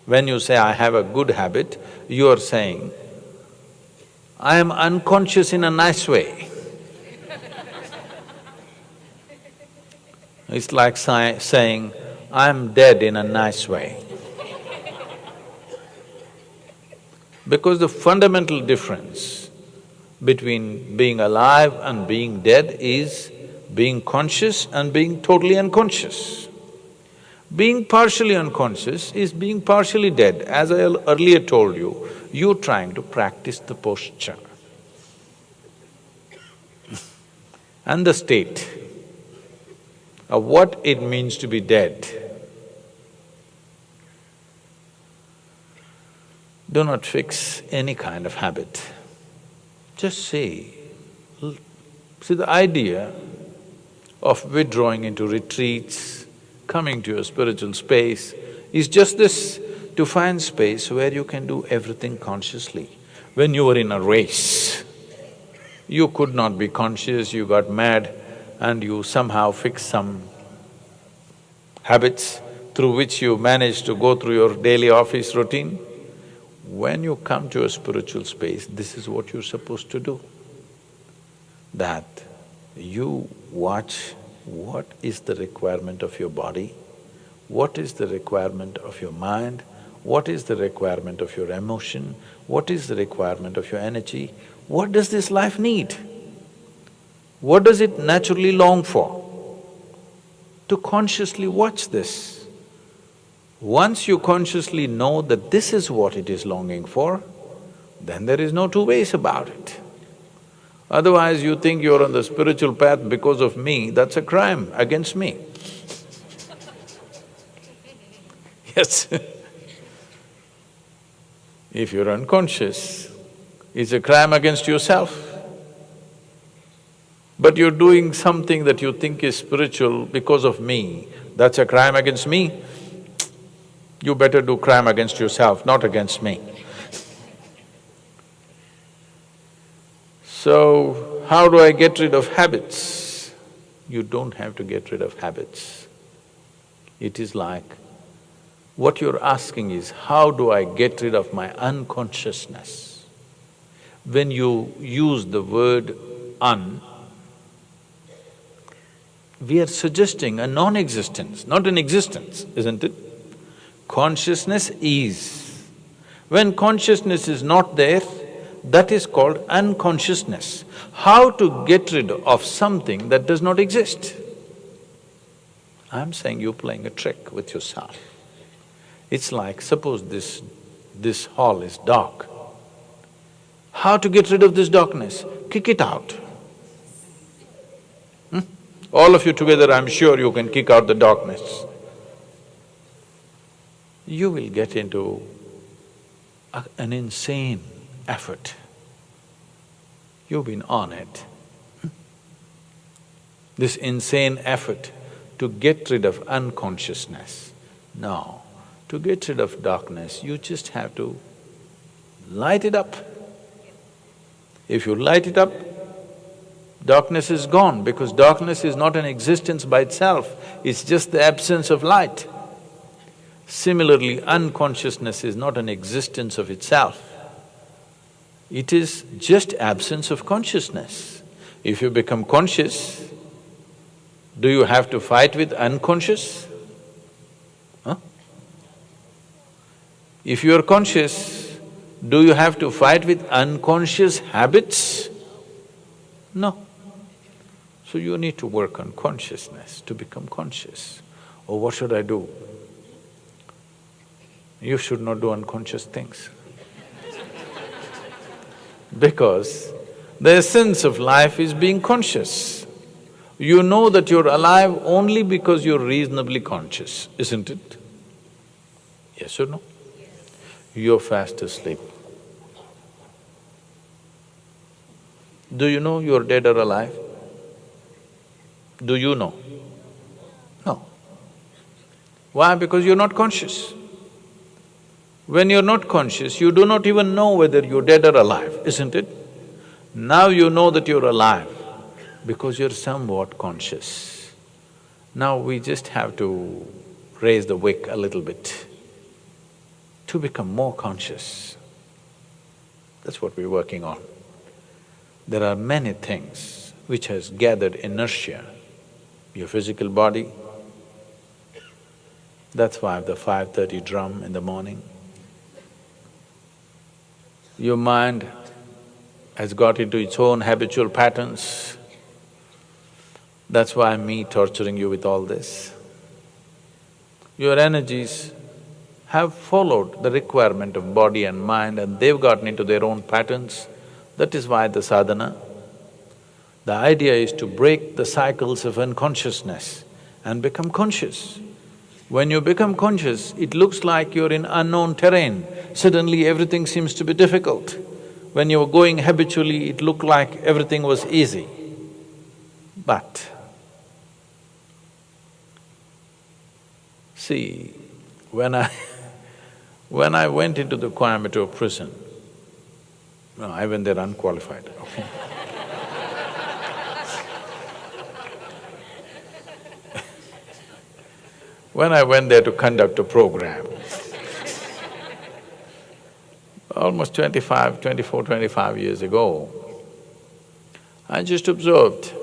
When you say, I have a good habit, you are saying, I am unconscious in a nice way. It's like saying, I am dead in a nice way. Because the fundamental difference between being alive and being dead is being conscious and being totally unconscious. Being partially unconscious is being partially dead. As I earlier told you, you're trying to practice the posture and the state of what it means to be dead. Do not fix any kind of habit. Just see the idea of withdrawing into retreats, coming to your spiritual space, is just this, to find space where you can do everything consciously. When you were in a race, you could not be conscious, you got mad and you somehow fixed some habits through which you managed to go through your daily office routine. When you come to a spiritual space, this is what you're supposed to do. That you watch what is the requirement of your body, what is the requirement of your mind, what is the requirement of your emotion, what is the requirement of your energy, what does this life need? What does it naturally long for? To consciously watch this. Once you consciously know that this is what it is longing for, then there is no two ways about it. Otherwise you think you're on the spiritual path because of me, that's a crime against me. Yes. If you're unconscious, it's a crime against yourself. But you're doing something that you think is spiritual because of me, that's a crime against me. You better do crime against yourself, not against me. So, how do I get rid of habits? You don't have to get rid of habits. It is like, what you're asking is, how do I get rid of my unconsciousness? When you use the word un, we are suggesting a non-existence, not an existence, isn't it? Consciousness is. When consciousness is not there, that is called unconsciousness. How to get rid of something that does not exist? I'm saying you're playing a trick with yourself. It's like, suppose this hall is dark. How to get rid of this darkness? Kick it out. All of you together, I'm sure you can kick out the darkness. You will get into an insane effort. You've been on it. This insane effort to get rid of unconsciousness. No, to get rid of darkness, you just have to light it up. If you light it up, darkness is gone, because darkness is not an existence by itself, it's just the absence of light. Similarly, unconsciousness is not an existence of itself. It is just absence of consciousness. If you become conscious, do you have to fight with unconscious? Huh? If you are conscious, do you have to fight with unconscious habits? No. So you need to work on consciousness to become conscious. Or what should I do? You should not do unconscious things. Because the essence of life is being conscious. You know that you're alive only because you're reasonably conscious, isn't it? Yes or no? You're fast asleep. Do you know you're dead or alive? Do you know? No. Why? Because you're not conscious. When you're not conscious, you do not even know whether you're dead or alive, isn't it? Now you know that you're alive because you're somewhat conscious. Now we just have to raise the wick a little bit to become more conscious. That's what we're working on. There are many things which has gathered inertia. Your physical body, that's why the 5:30 drum in the morning. Your mind has got into its own habitual patterns. That's why me torturing you with all this. Your energies have followed the requirement of body and mind and they've gotten into their own patterns. That is why the sadhana, the idea is to break the cycles of unconsciousness and become conscious. When you become conscious, it looks like you're in unknown terrain. Suddenly everything seems to be difficult. When you were going habitually, it looked like everything was easy. But See, when I when I went into the Coimbatore prison, no, I went there unqualified, okay? When I went there to conduct a program, almost 25 years ago, I just observed,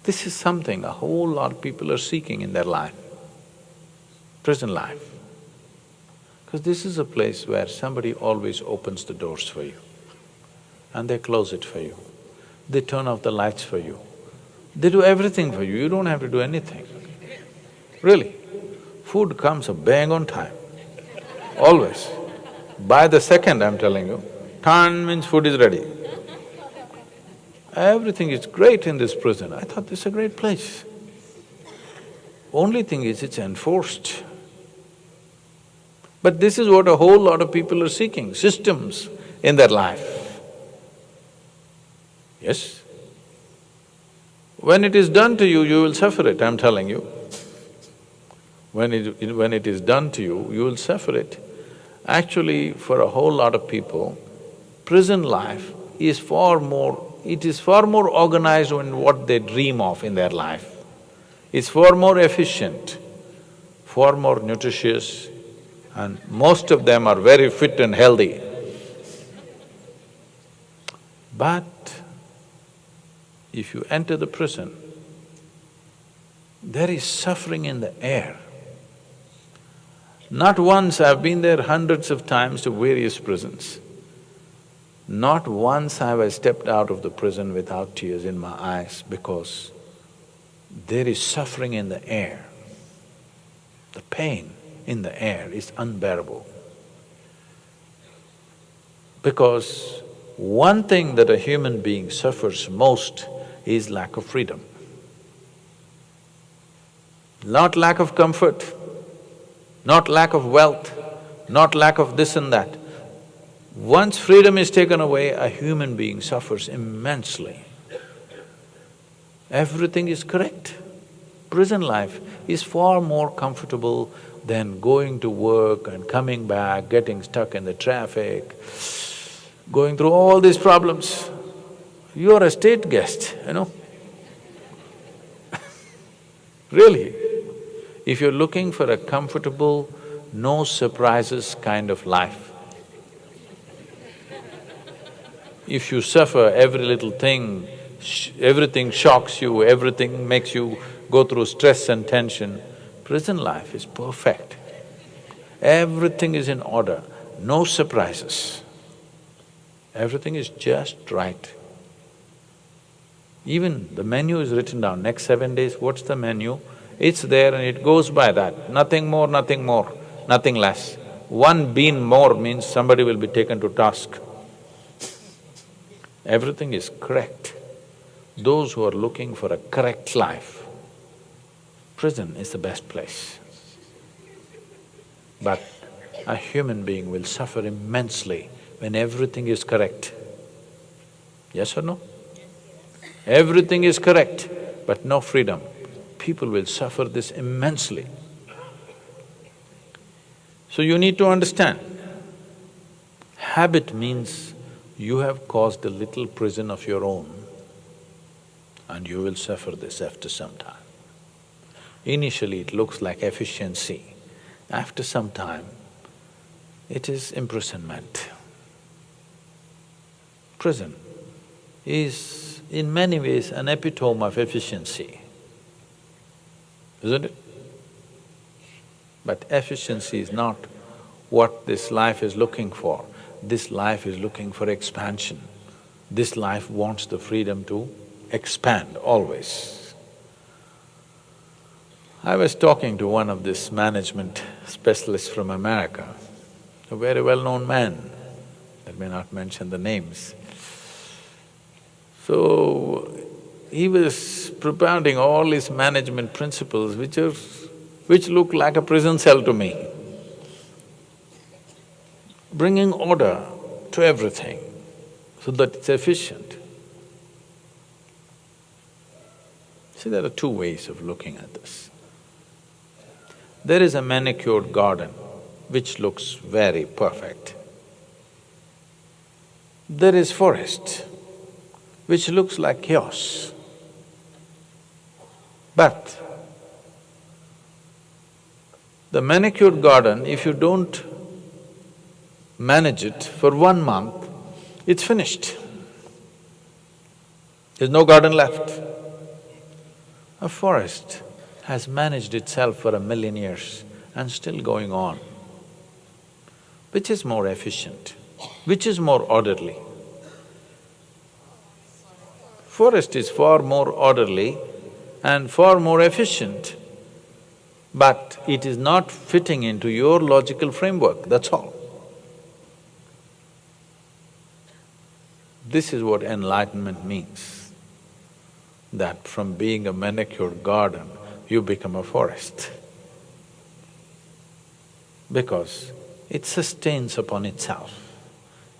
this is something a whole lot of people are seeking in their life, prison life. Because this is a place where somebody always opens the doors for you and they close it for you. They turn off the lights for you. They do everything for you, you don't have to do anything. Really. Food comes a bang on time, always. By the second, I'm telling you, tan means food is ready. Everything is great in this prison. I thought this is a great place. Only thing is, it's enforced. But this is what a whole lot of people are seeking, systems in their life. Yes? When it is done to you, you will suffer it, I'm telling you. When it is done to you, you will suffer it. Actually, for a whole lot of people, prison life is it is far more organized than what they dream of in their life. It's far more efficient, far more nutritious, and most of them are very fit and healthy. But if you enter the prison, there is suffering in the air. Not once, I've been there hundreds of times to various prisons. Not once have I stepped out of the prison without tears in my eyes because there is suffering in the air. The pain in the air is unbearable. Because one thing that a human being suffers most is lack of freedom. Not lack of comfort, not lack of wealth, not lack of this and that. Once freedom is taken away, a human being suffers immensely. Everything is correct. Prison life is far more comfortable than going to work and coming back, getting stuck in the traffic, going through all these problems. You are a state guest, you know. Really. If you're looking for a comfortable, no surprises kind of life, if you suffer every little thing, everything shocks you, everything makes you go through stress and tension, prison life is perfect. Everything is in order, no surprises. Everything is just right. Even the menu is written down, next 7 days, what's the menu? It's there and it goes by that, nothing more, nothing less. One bean more means somebody will be taken to task. Everything is correct. Those who are looking for a correct life, prison is the best place. But a human being will suffer immensely when everything is correct. Yes or no? Everything is correct, but no freedom. People will suffer this immensely. So you need to understand, habit means you have caused a little prison of your own and you will suffer this after some time. Initially it looks like efficiency, after some time it is imprisonment. Prison is in many ways an epitome of efficiency, isn't it? But efficiency is not what this life is looking for. This life is looking for expansion. This life wants the freedom to expand always. I was talking to one of these management specialists from America, a very well-known man, I may not mention the names. So, he was propounding all his management principles which look like a prison cell to me. Bringing order to everything so that it's efficient. See, there are two ways of looking at this. There is a manicured garden which looks very perfect. There is forest which looks like chaos. But the manicured garden, if you don't manage it for 1 month, it's finished. There's no garden left. A forest has managed itself for 1,000,000 years and still going on. Which is more efficient? Which is more orderly? Forest is far more orderly and far more efficient, but it is not fitting into your logical framework, that's all. This is what enlightenment means, that from being a manicured garden, you become a forest. Because it sustains upon itself.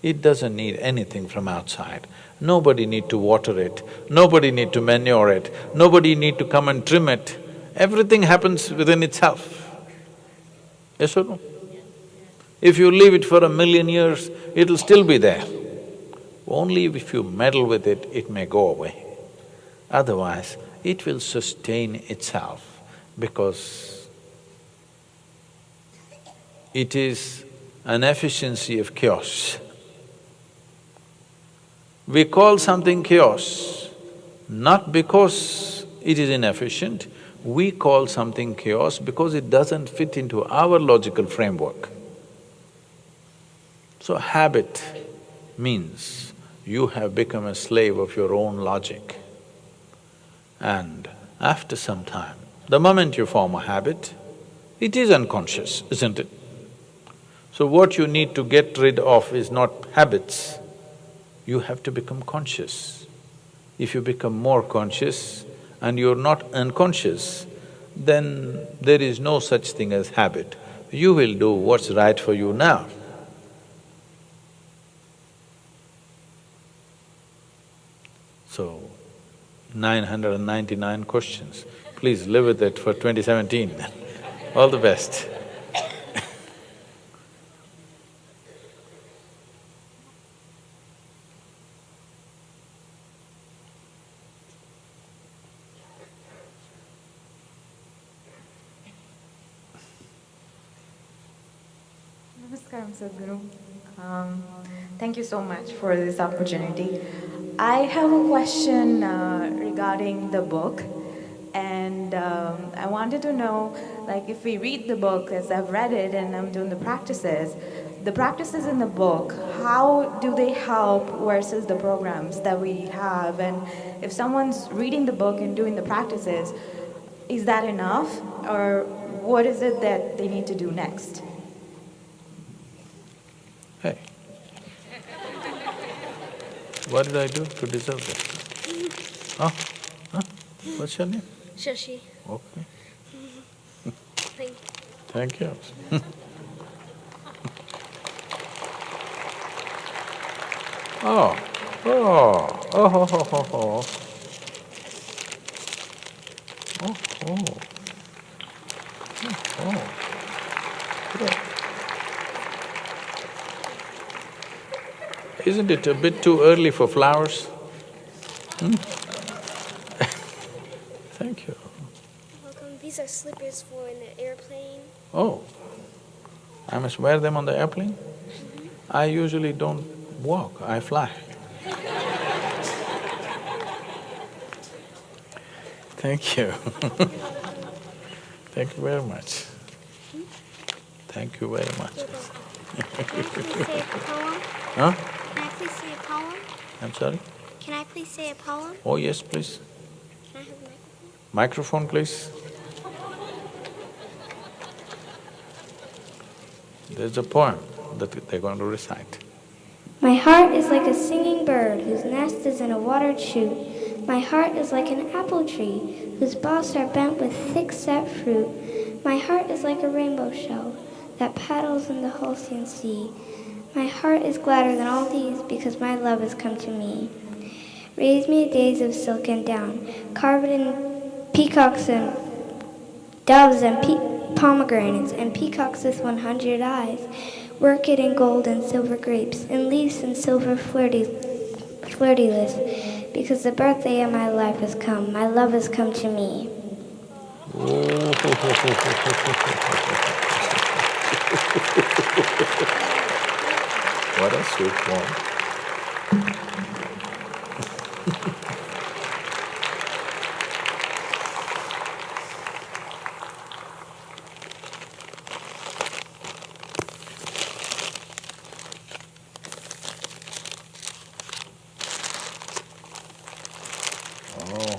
It doesn't need anything from outside. Nobody need to water it, nobody need to manure it, nobody need to come and trim it. Everything happens within itself. Yes or no? If you leave it for 1,000,000 years, it'll still be there. Only if you meddle with it, it may go away. Otherwise, it will sustain itself because it is an efficiency of chaos. We call something chaos not because it is inefficient, we call something chaos because it doesn't fit into our logical framework. So habit means you have become a slave of your own logic. And after some time, the moment you form a habit, it is unconscious, isn't it? So what you need to get rid of is not habits, you have to become conscious. If you become more conscious and you're not unconscious, then there is no such thing as habit. You will do what's right for you now. So, 999 questions. Please live with it for 2017. All the best. Namaskaram, Sadhguru. Thank you so much for this opportunity. I have a question regarding the book, and I wanted to know, like, if we read the book, as I've read it and I'm doing the practices in the book, how do they help versus the programs that we have? And if someone's reading the book and doing the practices, is that enough, or what is it that they need to do next? Hey, what did I do to deserve that? Oh, huh? What's your name? Shashi. Okay, Thank you. thank you. Oh, oh, oh, ho, ho, ho, ho. Oh, oh. Oh, great. Isn't it a bit too early for flowers? Thank you. Welcome. These are slippers for in the airplane. Oh, I must wear them on the airplane? I usually don't walk, I fly. Thank you. Thank you very much. Thank you very much. Can I please say a poem? Huh? Can I please say a poem? I'm sorry? Can I please say a poem? Oh, yes, please. Can I have a microphone? Microphone, please. There's a poem that they're going to recite. My heart is like a singing bird whose nest is in a watered shoot. My heart is like an apple tree whose boughs are bent with thick-set fruit. My heart is like a rainbow shell that paddles in the Halcyon Sea. My heart is gladder than all these because my love has come to me. Raise me a days of silk and down, carved in peacocks and doves and pomegranates, and peacocks with 100 eyes. Work it in gold and silver grapes, and leaves in silver flirtyless, because the birthday of my life has come. My love has come to me. What a sweet poem. Oh.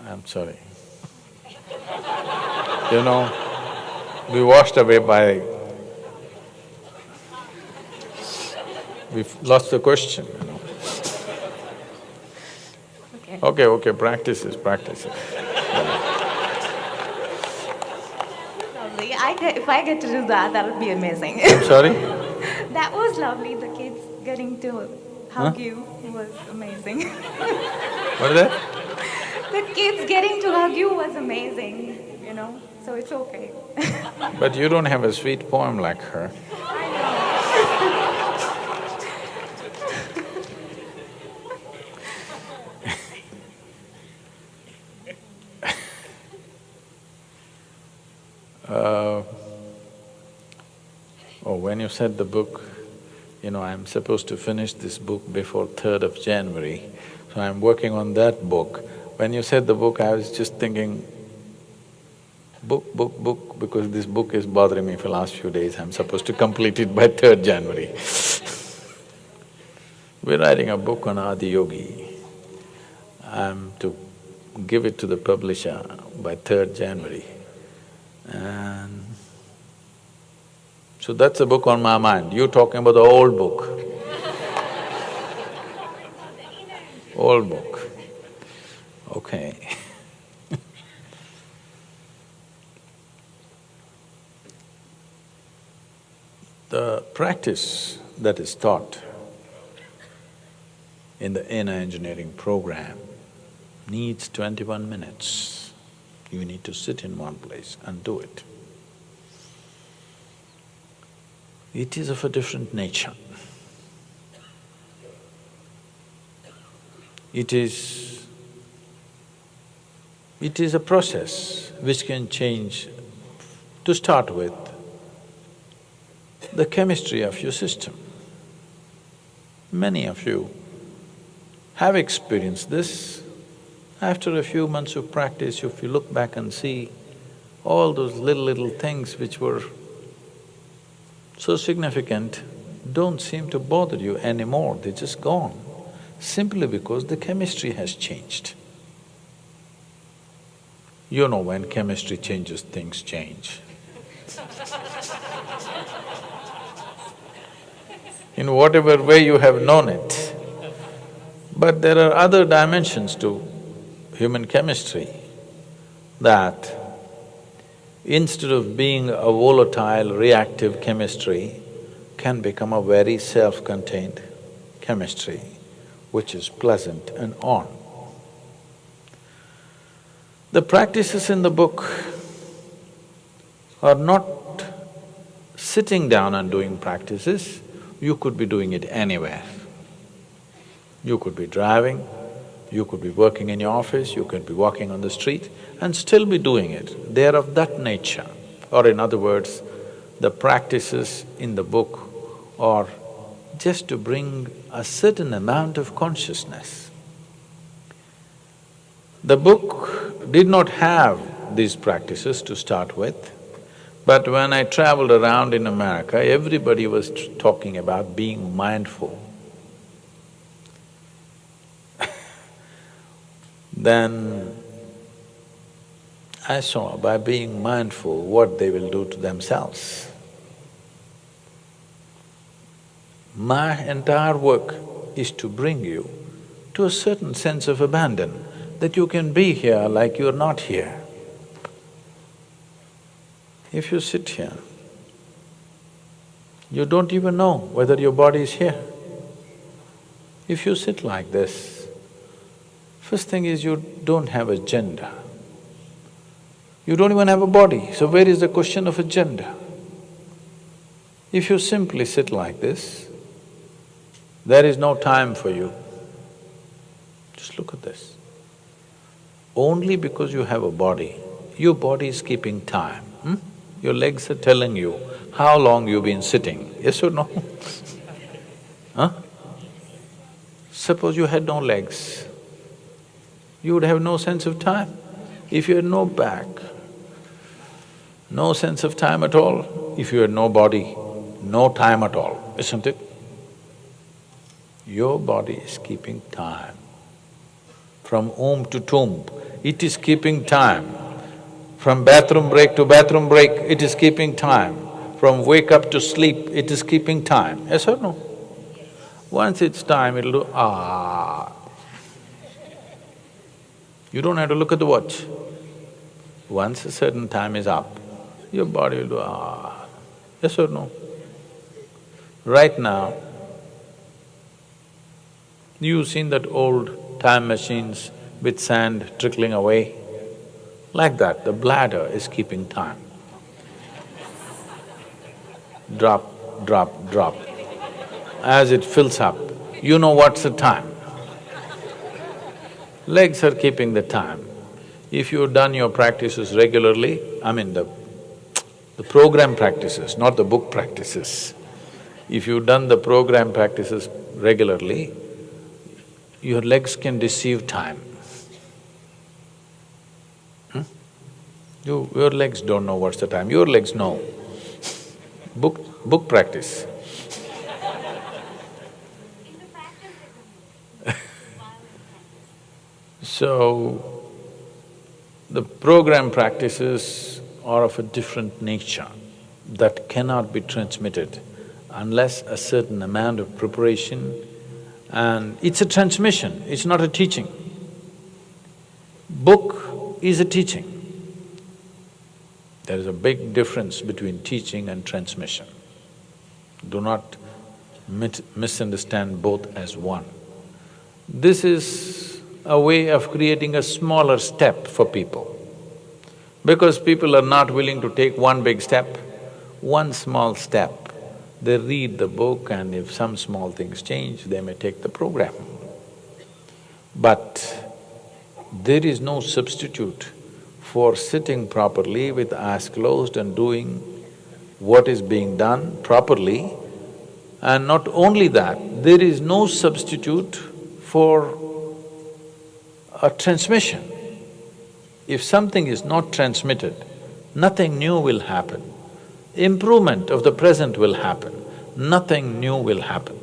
I'm sorry. You know, we washed away by… We've lost the question, you know. Okay, practice it. Lovely. If I get to do that, that would be amazing. I'm sorry? That was lovely. The kids getting to hug you was amazing. What is that? The kids getting to hug you was amazing, so it's okay. But you don't have a sweet poem like her. When you said the book, I'm supposed to finish this book before 3rd of January, so I'm working on that book. When you said the book, I was just thinking, book, because this book is bothering me for the last few days. I'm supposed to complete it by 3rd January. We're writing a book on Adi Yogi. I'm to give it to the publisher by 3rd January. And so that's a book on my mind. You're talking about the old book. Old book. Okay. The practice that is taught in the inner engineering program needs 21 minutes. You need to sit in one place and do it. It is of a different nature. It is a process which can change, to start with, the chemistry of your system. Many of you have experienced this. After a few months of practice, if you look back and see all those little things which were so significant don't seem to bother you anymore, they're just gone, simply because the chemistry has changed. You know, when chemistry changes, things change. In whatever way you have known it. But there are other dimensions to human chemistry that instead of being a volatile, reactive chemistry, can become a very self-contained chemistry, which is pleasant and on. The practices in the book are not sitting down and doing practices, you could be doing it anywhere. You could be driving, you could be working in your office, you could be walking on the street and still be doing it. They are of that nature. Or in other words, the practices in the book are just to bring a certain amount of consciousness. The book did not have these practices to start with, but when I traveled around in America, everybody was talking about being mindful. Then I saw by being mindful what they will do to themselves. My entire work is to bring you to a certain sense of abandon, that you can be here like you're not here. If you sit here, you don't even know whether your body is here. If you sit like this, first thing is you don't have a gender. You don't even have a body, so where is the question of a gender? If you simply sit like this, there is no time for you. Just look at this. Only because you have a body, your body is keeping time. Your legs are telling you how long you've been sitting, yes or no? Huh? Suppose you had no legs, you would have no sense of time. If you had no back, no sense of time at all. If you had no body, no time at all, isn't it? Your body is keeping time. From womb to tomb, it is keeping time. From bathroom break to bathroom break, it is keeping time. From wake up to sleep, it is keeping time, yes or no? Once it's time, it'll do ah. You don't have to look at the watch. Once a certain time is up, your body will do ah, yes or no? Right now, you've seen that old time machines with sand trickling away? Like that, the bladder is keeping time. Drop, drop, drop. As it fills up, you know what's the time. Legs are keeping the time. If you've done your practices regularly, I mean the program practices, not the book practices. If you've done the program practices regularly, your legs can deceive time. Your legs don't know what's the time, your legs know. Book practice. So, the program practices are of a different nature that cannot be transmitted unless a certain amount of preparation, and it's a transmission, it's not a teaching. Book is a teaching. There is a big difference between teaching and transmission. Do not misunderstand both as one. This is a way of creating a smaller step for people. Because people are not willing to take one big step, one small step, they read the book and if some small things change, they may take the program. But there is no substitute for sitting properly with eyes closed and doing what is being done properly. And not only that, there is no substitute for a transmission. If something is not transmitted, nothing new will happen. Improvement of the present will happen, nothing new will happen.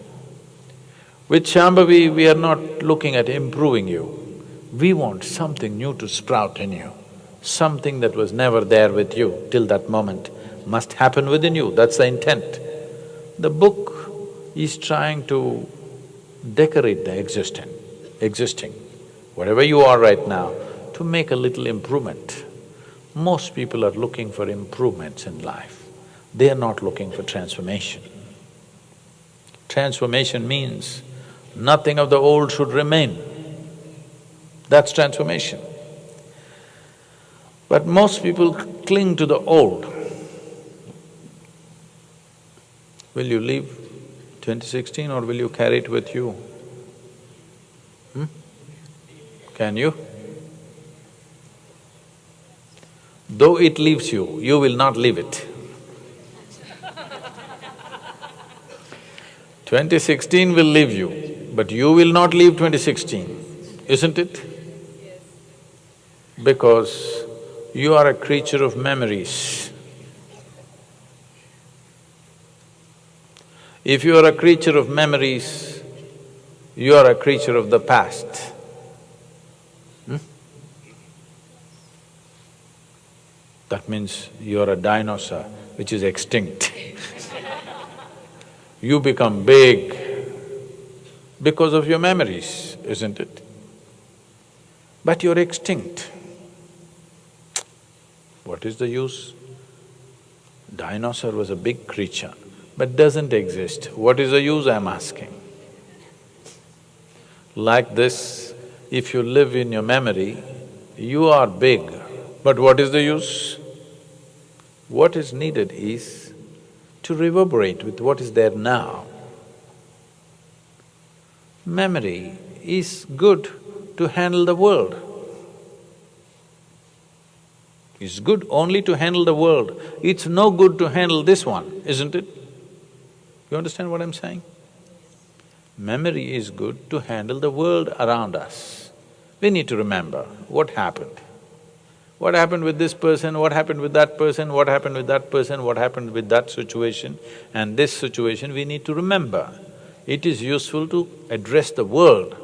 With Shambhavi, we are not looking at improving you. We want something new to sprout in you. Something that was never there with you till that moment must happen within you, that's the intent. The book is trying to decorate the existing, whatever you are right now, to make a little improvement. Most people are looking for improvements in life, they are not looking for transformation. Transformation means nothing of the old should remain, that's transformation. But most people cling to the old. Will you leave 2016 or will you carry it with you? Can you? Though it leaves you, you will not leave it. 2016 will leave you, but you will not leave 2016, isn't it? Because you are a creature of memories. If you are a creature of memories, you are a creature of the past. That means you are a dinosaur which is extinct. You become big because of your memories, isn't it? But you're extinct. What is the use? Dinosaur was a big creature, but doesn't exist. What is the use, I'm asking? Like this, if you live in your memory, you are big, but what is the use? What is needed is to reverberate with what is there now. Memory is good to handle the world. It's good only to handle the world. It's no good to handle this one, isn't it? You understand what I'm saying? Memory is good to handle the world around us. We need to remember what happened. What happened with this person, what happened with that person, what happened with that person, what happened with that situation and this situation, we need to remember. It is useful to address the world.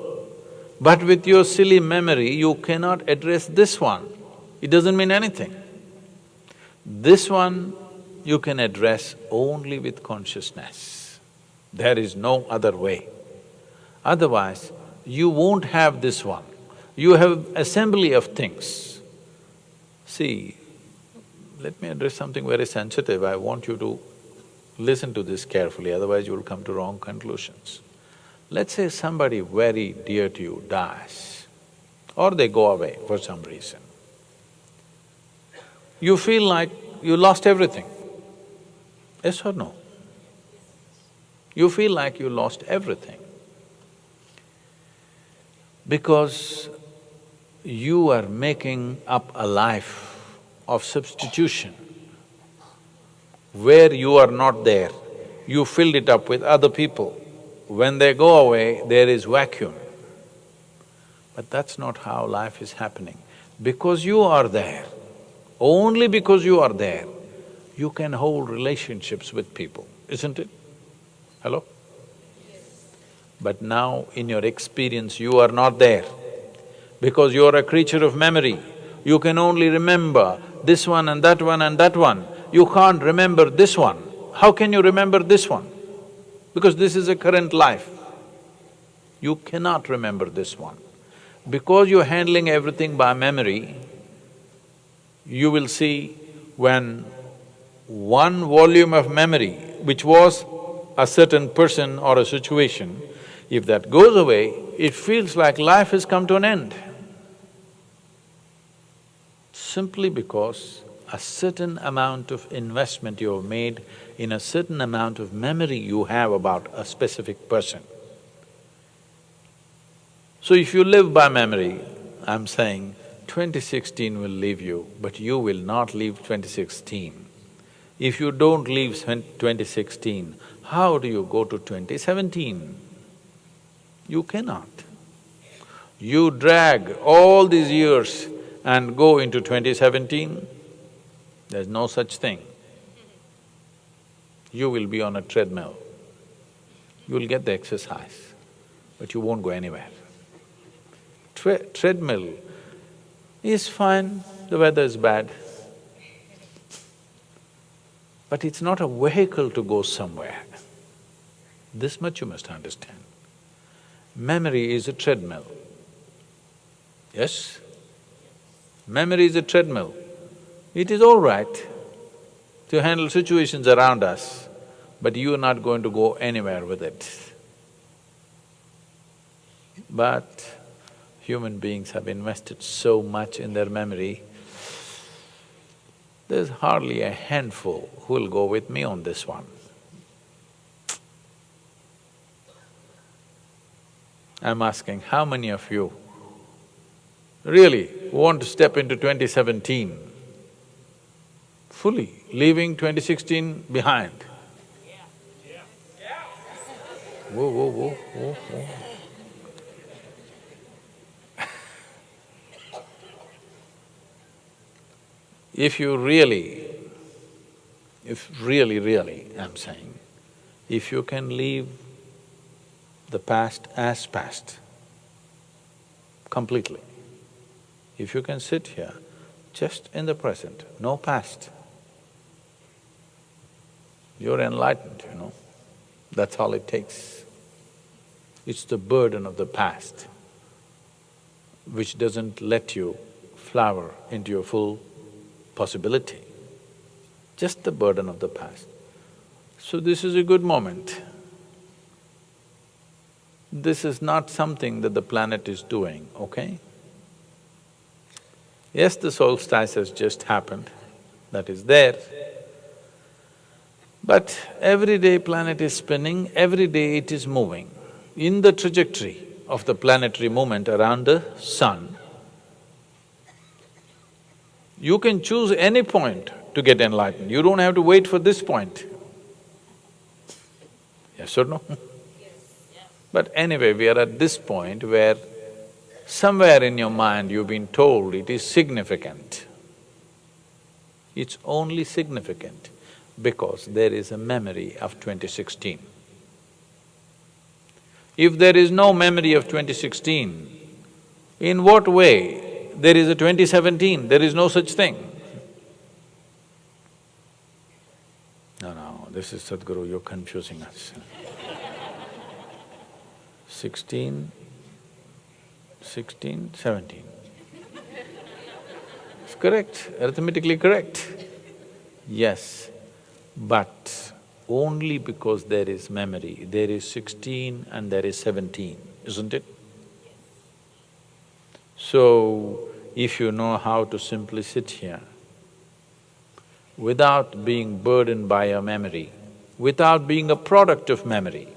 But with your silly memory, you cannot address this one. It doesn't mean anything. This one you can address only with consciousness. There is no other way. Otherwise, you won't have this one. You have assembly of things. See, let me address something very sensitive. I want you to listen to this carefully, otherwise you will come to wrong conclusions. Let's say somebody very dear to you dies, or they go away for some reason. You feel like you lost everything. Yes or no? You feel like you lost everything. Because you are making up a life of substitution where you are not there. You filled it up with other people. When they go away, there is vacuum. But that's not how life is happening. Because you are there, only because you are there, you can hold relationships with people, isn't it? Hello? But now in your experience, you are not there. Because you are a creature of memory, you can only remember this one and that one and that one. You can't remember this one. How can you remember this one? Because this is a current life. You cannot remember this one. Because you're handling everything by memory, you will see when one volume of memory, which was a certain person or a situation, if that goes away, it feels like life has come to an end. Simply because a certain amount of investment you have made in a certain amount of memory you have about a specific person. So if you live by memory, I'm saying 2016 will leave you, but you will not leave 2016. If you don't leave 2016, how do you go to 2017? You cannot. You drag all these years and go into 2017, there's no such thing. You will be on a treadmill. You'll get the exercise, but you won't go anywhere. Treadmill is fine, the weather is bad, but it's not a vehicle to go somewhere. This much you must understand. Memory is a treadmill. Yes? Memory is a treadmill. It is all right to handle situations around us, but you are not going to go anywhere with it. But human beings have invested so much in their memory, there's hardly a handful who will go with me on this one. I'm asking, how many of you really want to step into 2017 fully, leaving 2016 behind? Whoa, whoa, whoa, whoa, whoa. If really, I'm saying, if you can leave the past as past, completely, if you can sit here just in the present, no past, you're enlightened, you know. That's all it takes. It's the burden of the past which doesn't let you flower into your full possibility. Just the burden of the past. So this is a good moment. This is not something that the planet is doing, okay? Yes, the solstice has just happened, that is there. But every day planet is spinning, every day it is moving. In the trajectory of the planetary movement around the sun, you can choose any point to get enlightened. You don't have to wait for this point. Yes or no? But anyway, we are at this point where somewhere in your mind you've been told it is significant. It's only significant because there is a memory of 2016. If there is no memory of 2016, in what way there is a 2017? There is no such thing. No, this is Sadhguru, you're confusing us. 16, 17. It's correct, arithmetically correct. Yes, but only because there is memory. There is 16 and there is 17, isn't it? So, if you know how to simply sit here without being burdened by your memory, without being a product of memory.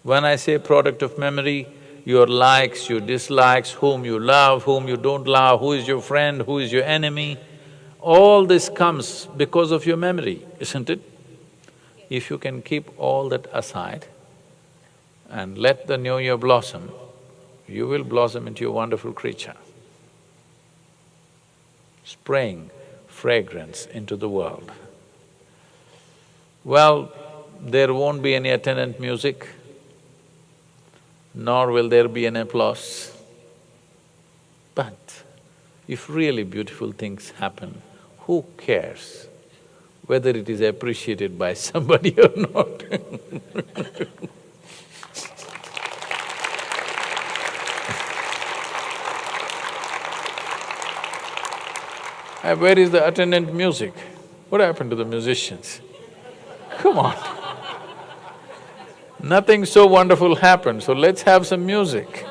When I say product of memory, your likes, your dislikes, whom you love, whom you don't love, who is your friend, who is your enemy, all this comes because of your memory, isn't it? If you can keep all that aside and let the new year blossom, you will blossom into a wonderful creature, spraying fragrance into the world. Well, there won't be any attendant music, nor will there be an applause. But if really beautiful things happen, who cares whether it is appreciated by somebody or not? Where is the attendant music? What happened to the musicians? Come on. Nothing so wonderful happened, so let's have some music.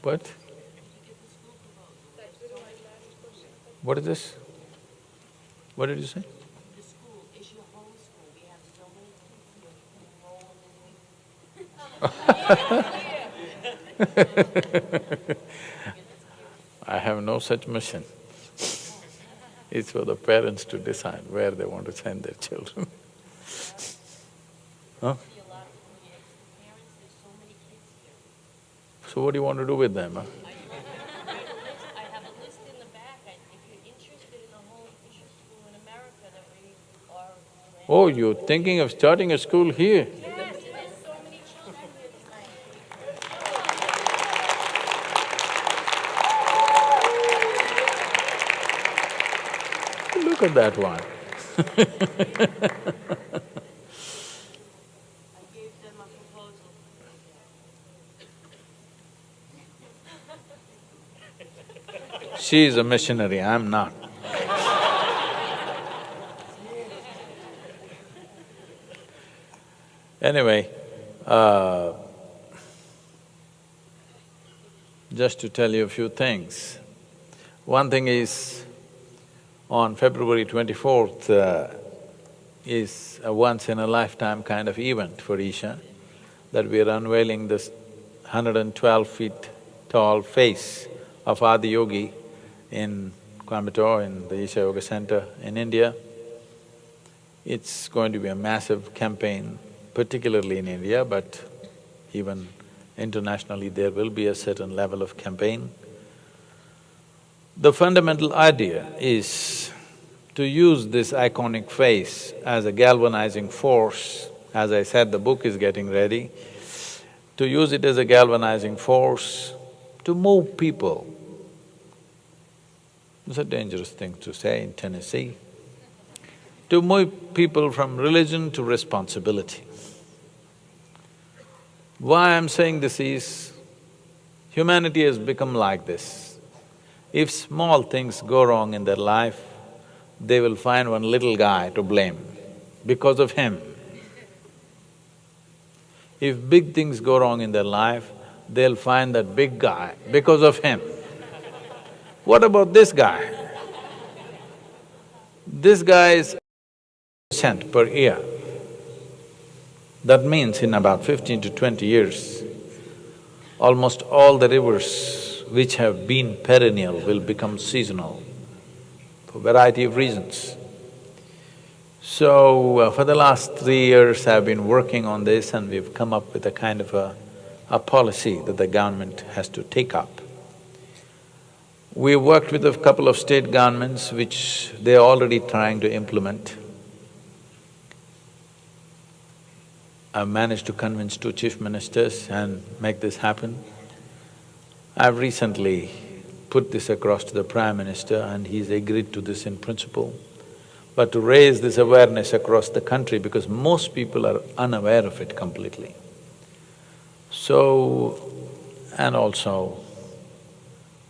What? What is this? What did you say? The school, Isha homeschool, we have so many kids here, I have no such mission. It's for the parents to decide where they want to send their children. Huh? So what do you want to do with them, huh? I have a list in the back, if you're interested in a whole Isha school in America that we are… Oh, you're thinking of starting a school here? Yes, there's so many children here tonight. Look at that one. I gave them a proposal. She is a missionary, I'm not. Anyway, just to tell you a few things. One thing is, on February 24th is a once-in-a-lifetime kind of event for Isha, that we are unveiling this 112 feet tall face of Adi Yogi in Coimbatore, in the Isha Yoga Center in India. It's going to be a massive campaign, particularly in India, but even internationally there will be a certain level of campaign. The fundamental idea is to use this iconic face as a galvanizing force. As I said, the book is getting ready. To use it as a galvanizing force, to move people. It's a dangerous thing to say in Tennessee. To move people from religion to responsibility. Why I'm saying this is, humanity has become like this. If small things go wrong in their life, they will find one little guy to blame. because of him. If big things go wrong in their life, they'll find that big guy because of him. What about this guy? This guy is % per year. That means in about 15 to 20 years, almost all the rivers which have been perennial will become seasonal for a variety of reasons. So, for the last 3 years I've been working on this and we've come up with a kind of a policy that the government has to take up. We worked with a couple of state governments which they're already trying to implement. I've managed to convince 2 chief ministers and make this happen. I've recently put this across to the Prime Minister and he's agreed to this in principle. But to raise this awareness across the country, because most people are unaware of it completely. So… and also,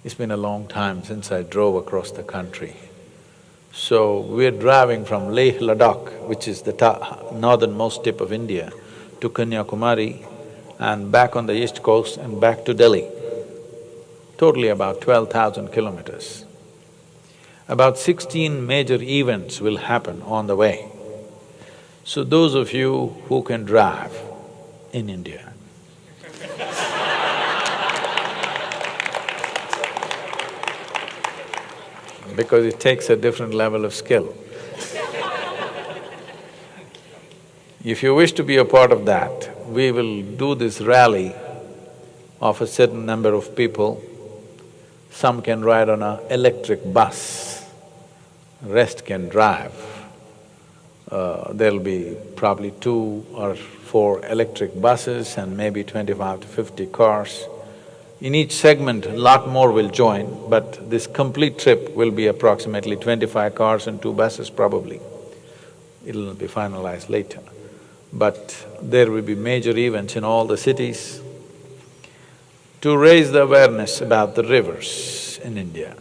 it's been a long time since I drove across the country. So, we're driving from Leh Ladakh, which is the northernmost tip of India, to Kanyakumari and back on the east coast and back to Delhi. Totally about 12,000 kilometers. About 16 major events will happen on the way. So those of you who can drive in India, because it takes a different level of skill. If you wish to be a part of that, we will do this rally of a certain number of people. Some can ride on an electric bus, rest can drive. There'll be probably 2 or 4 electric buses and maybe 25 to 50 cars. In each segment, a lot more will join, but this complete trip will be approximately 25 cars and 2 buses probably. It'll be finalized later. But there will be major events in all the cities to raise the awareness about the rivers in India.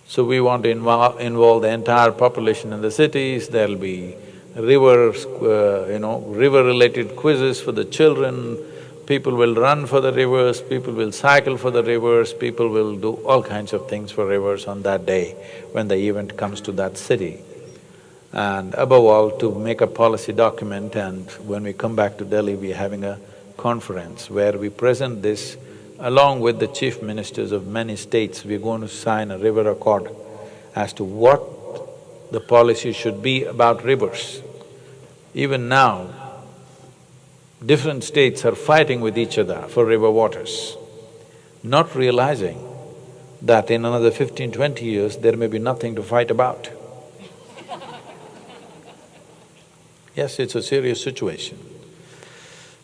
So we want to involve the entire population in the cities, there'll be rivers, river-related quizzes for the children, people will run for the rivers, people will cycle for the rivers, people will do all kinds of things for rivers on that day when the event comes to that city. And above all, to make a policy document, and when we come back to Delhi, we're having a conference where we present this along with the chief ministers of many states. We're going to sign a river accord as to what the policy should be about rivers. Even now, different states are fighting with each other for river waters, not realizing that in another 15–20 years, there may be nothing to fight about. Yes, it's a serious situation.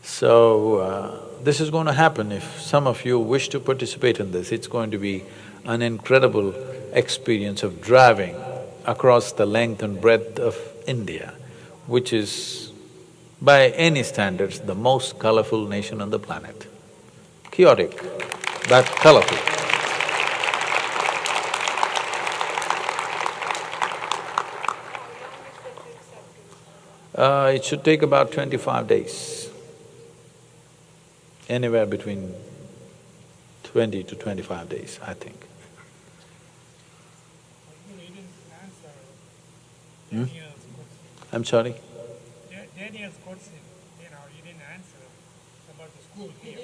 So, this is going to happen. If some of you wish to participate in this, it's going to be an incredible experience of driving across the length and breadth of India, which is, by any standards, the most colorful nation on the planet. Chaotic, but colorful. It should take about 25 days. Anywhere between 20 to 25 days, I think. I'm sorry? Daniel's question, you didn't answer about the school here.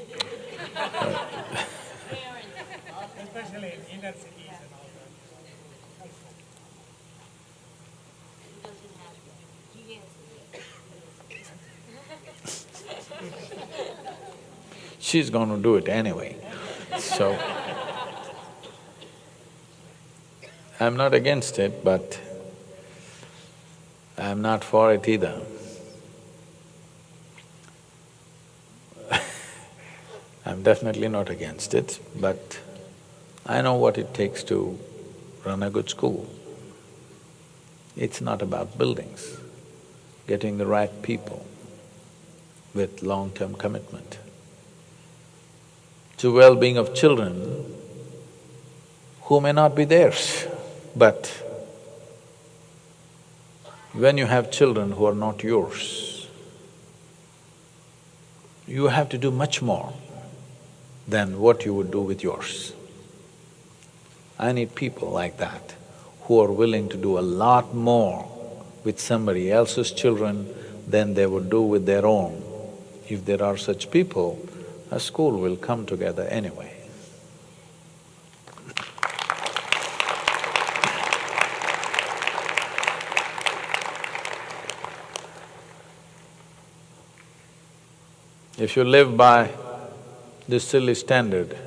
Especially in inner cities and all that. She's going to do it anyway, so… I'm not against it, but I'm not for it either. I'm definitely not against it, but I know what it takes to run a good school. It's not about buildings, getting the right people with long-term commitment. To well-being of children who may not be theirs, but When you have children who are not yours, you have to do much more than what you would do with yours. I need people like that, who are willing to do a lot more with somebody else's children than they would do with their own. If there are such people, a school will come together anyway. If you live by this silly standard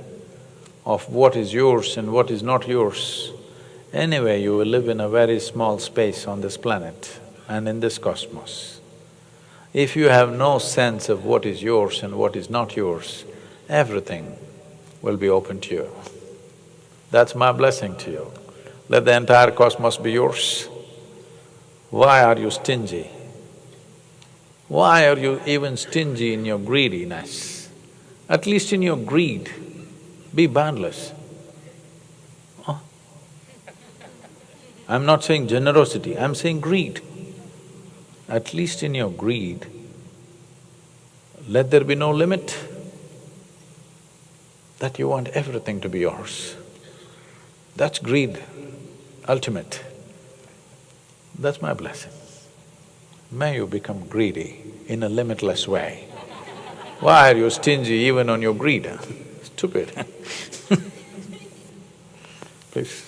of what is yours and what is not yours, anyway you will live in a very small space on this planet and in this cosmos. If you have no sense of what is yours and what is not yours, everything will be open to you. That's my blessing to you. Let the entire cosmos be yours. Why are you stingy? Why are you even stingy in your greediness? At least in your greed, be boundless. Huh? I'm not saying generosity, I'm saying greed. At least in your greed, let there be no limit that you want everything to be yours. That's greed, ultimate. That's my blessing. May you become greedy in a limitless way. Why are you stingy even on your greed? Stupid. Please.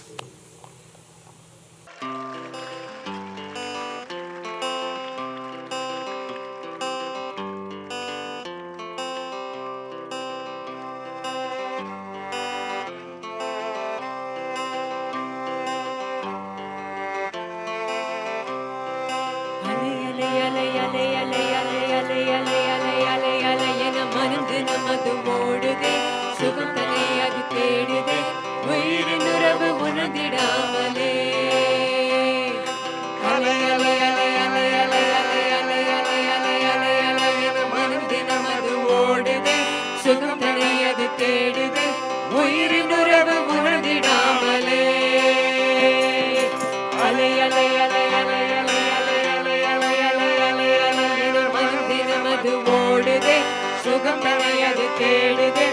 சுகம் தனையது தேடுது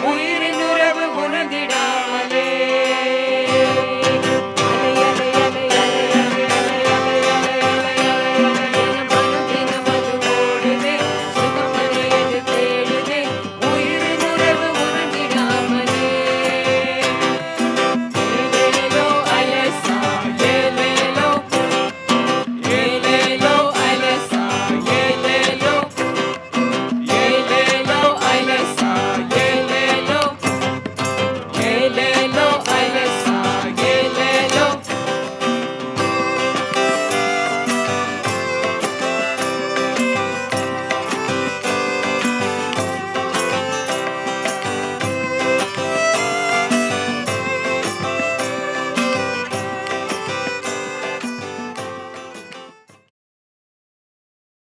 உயிரின் உறவு உணர்ந்திடாமலே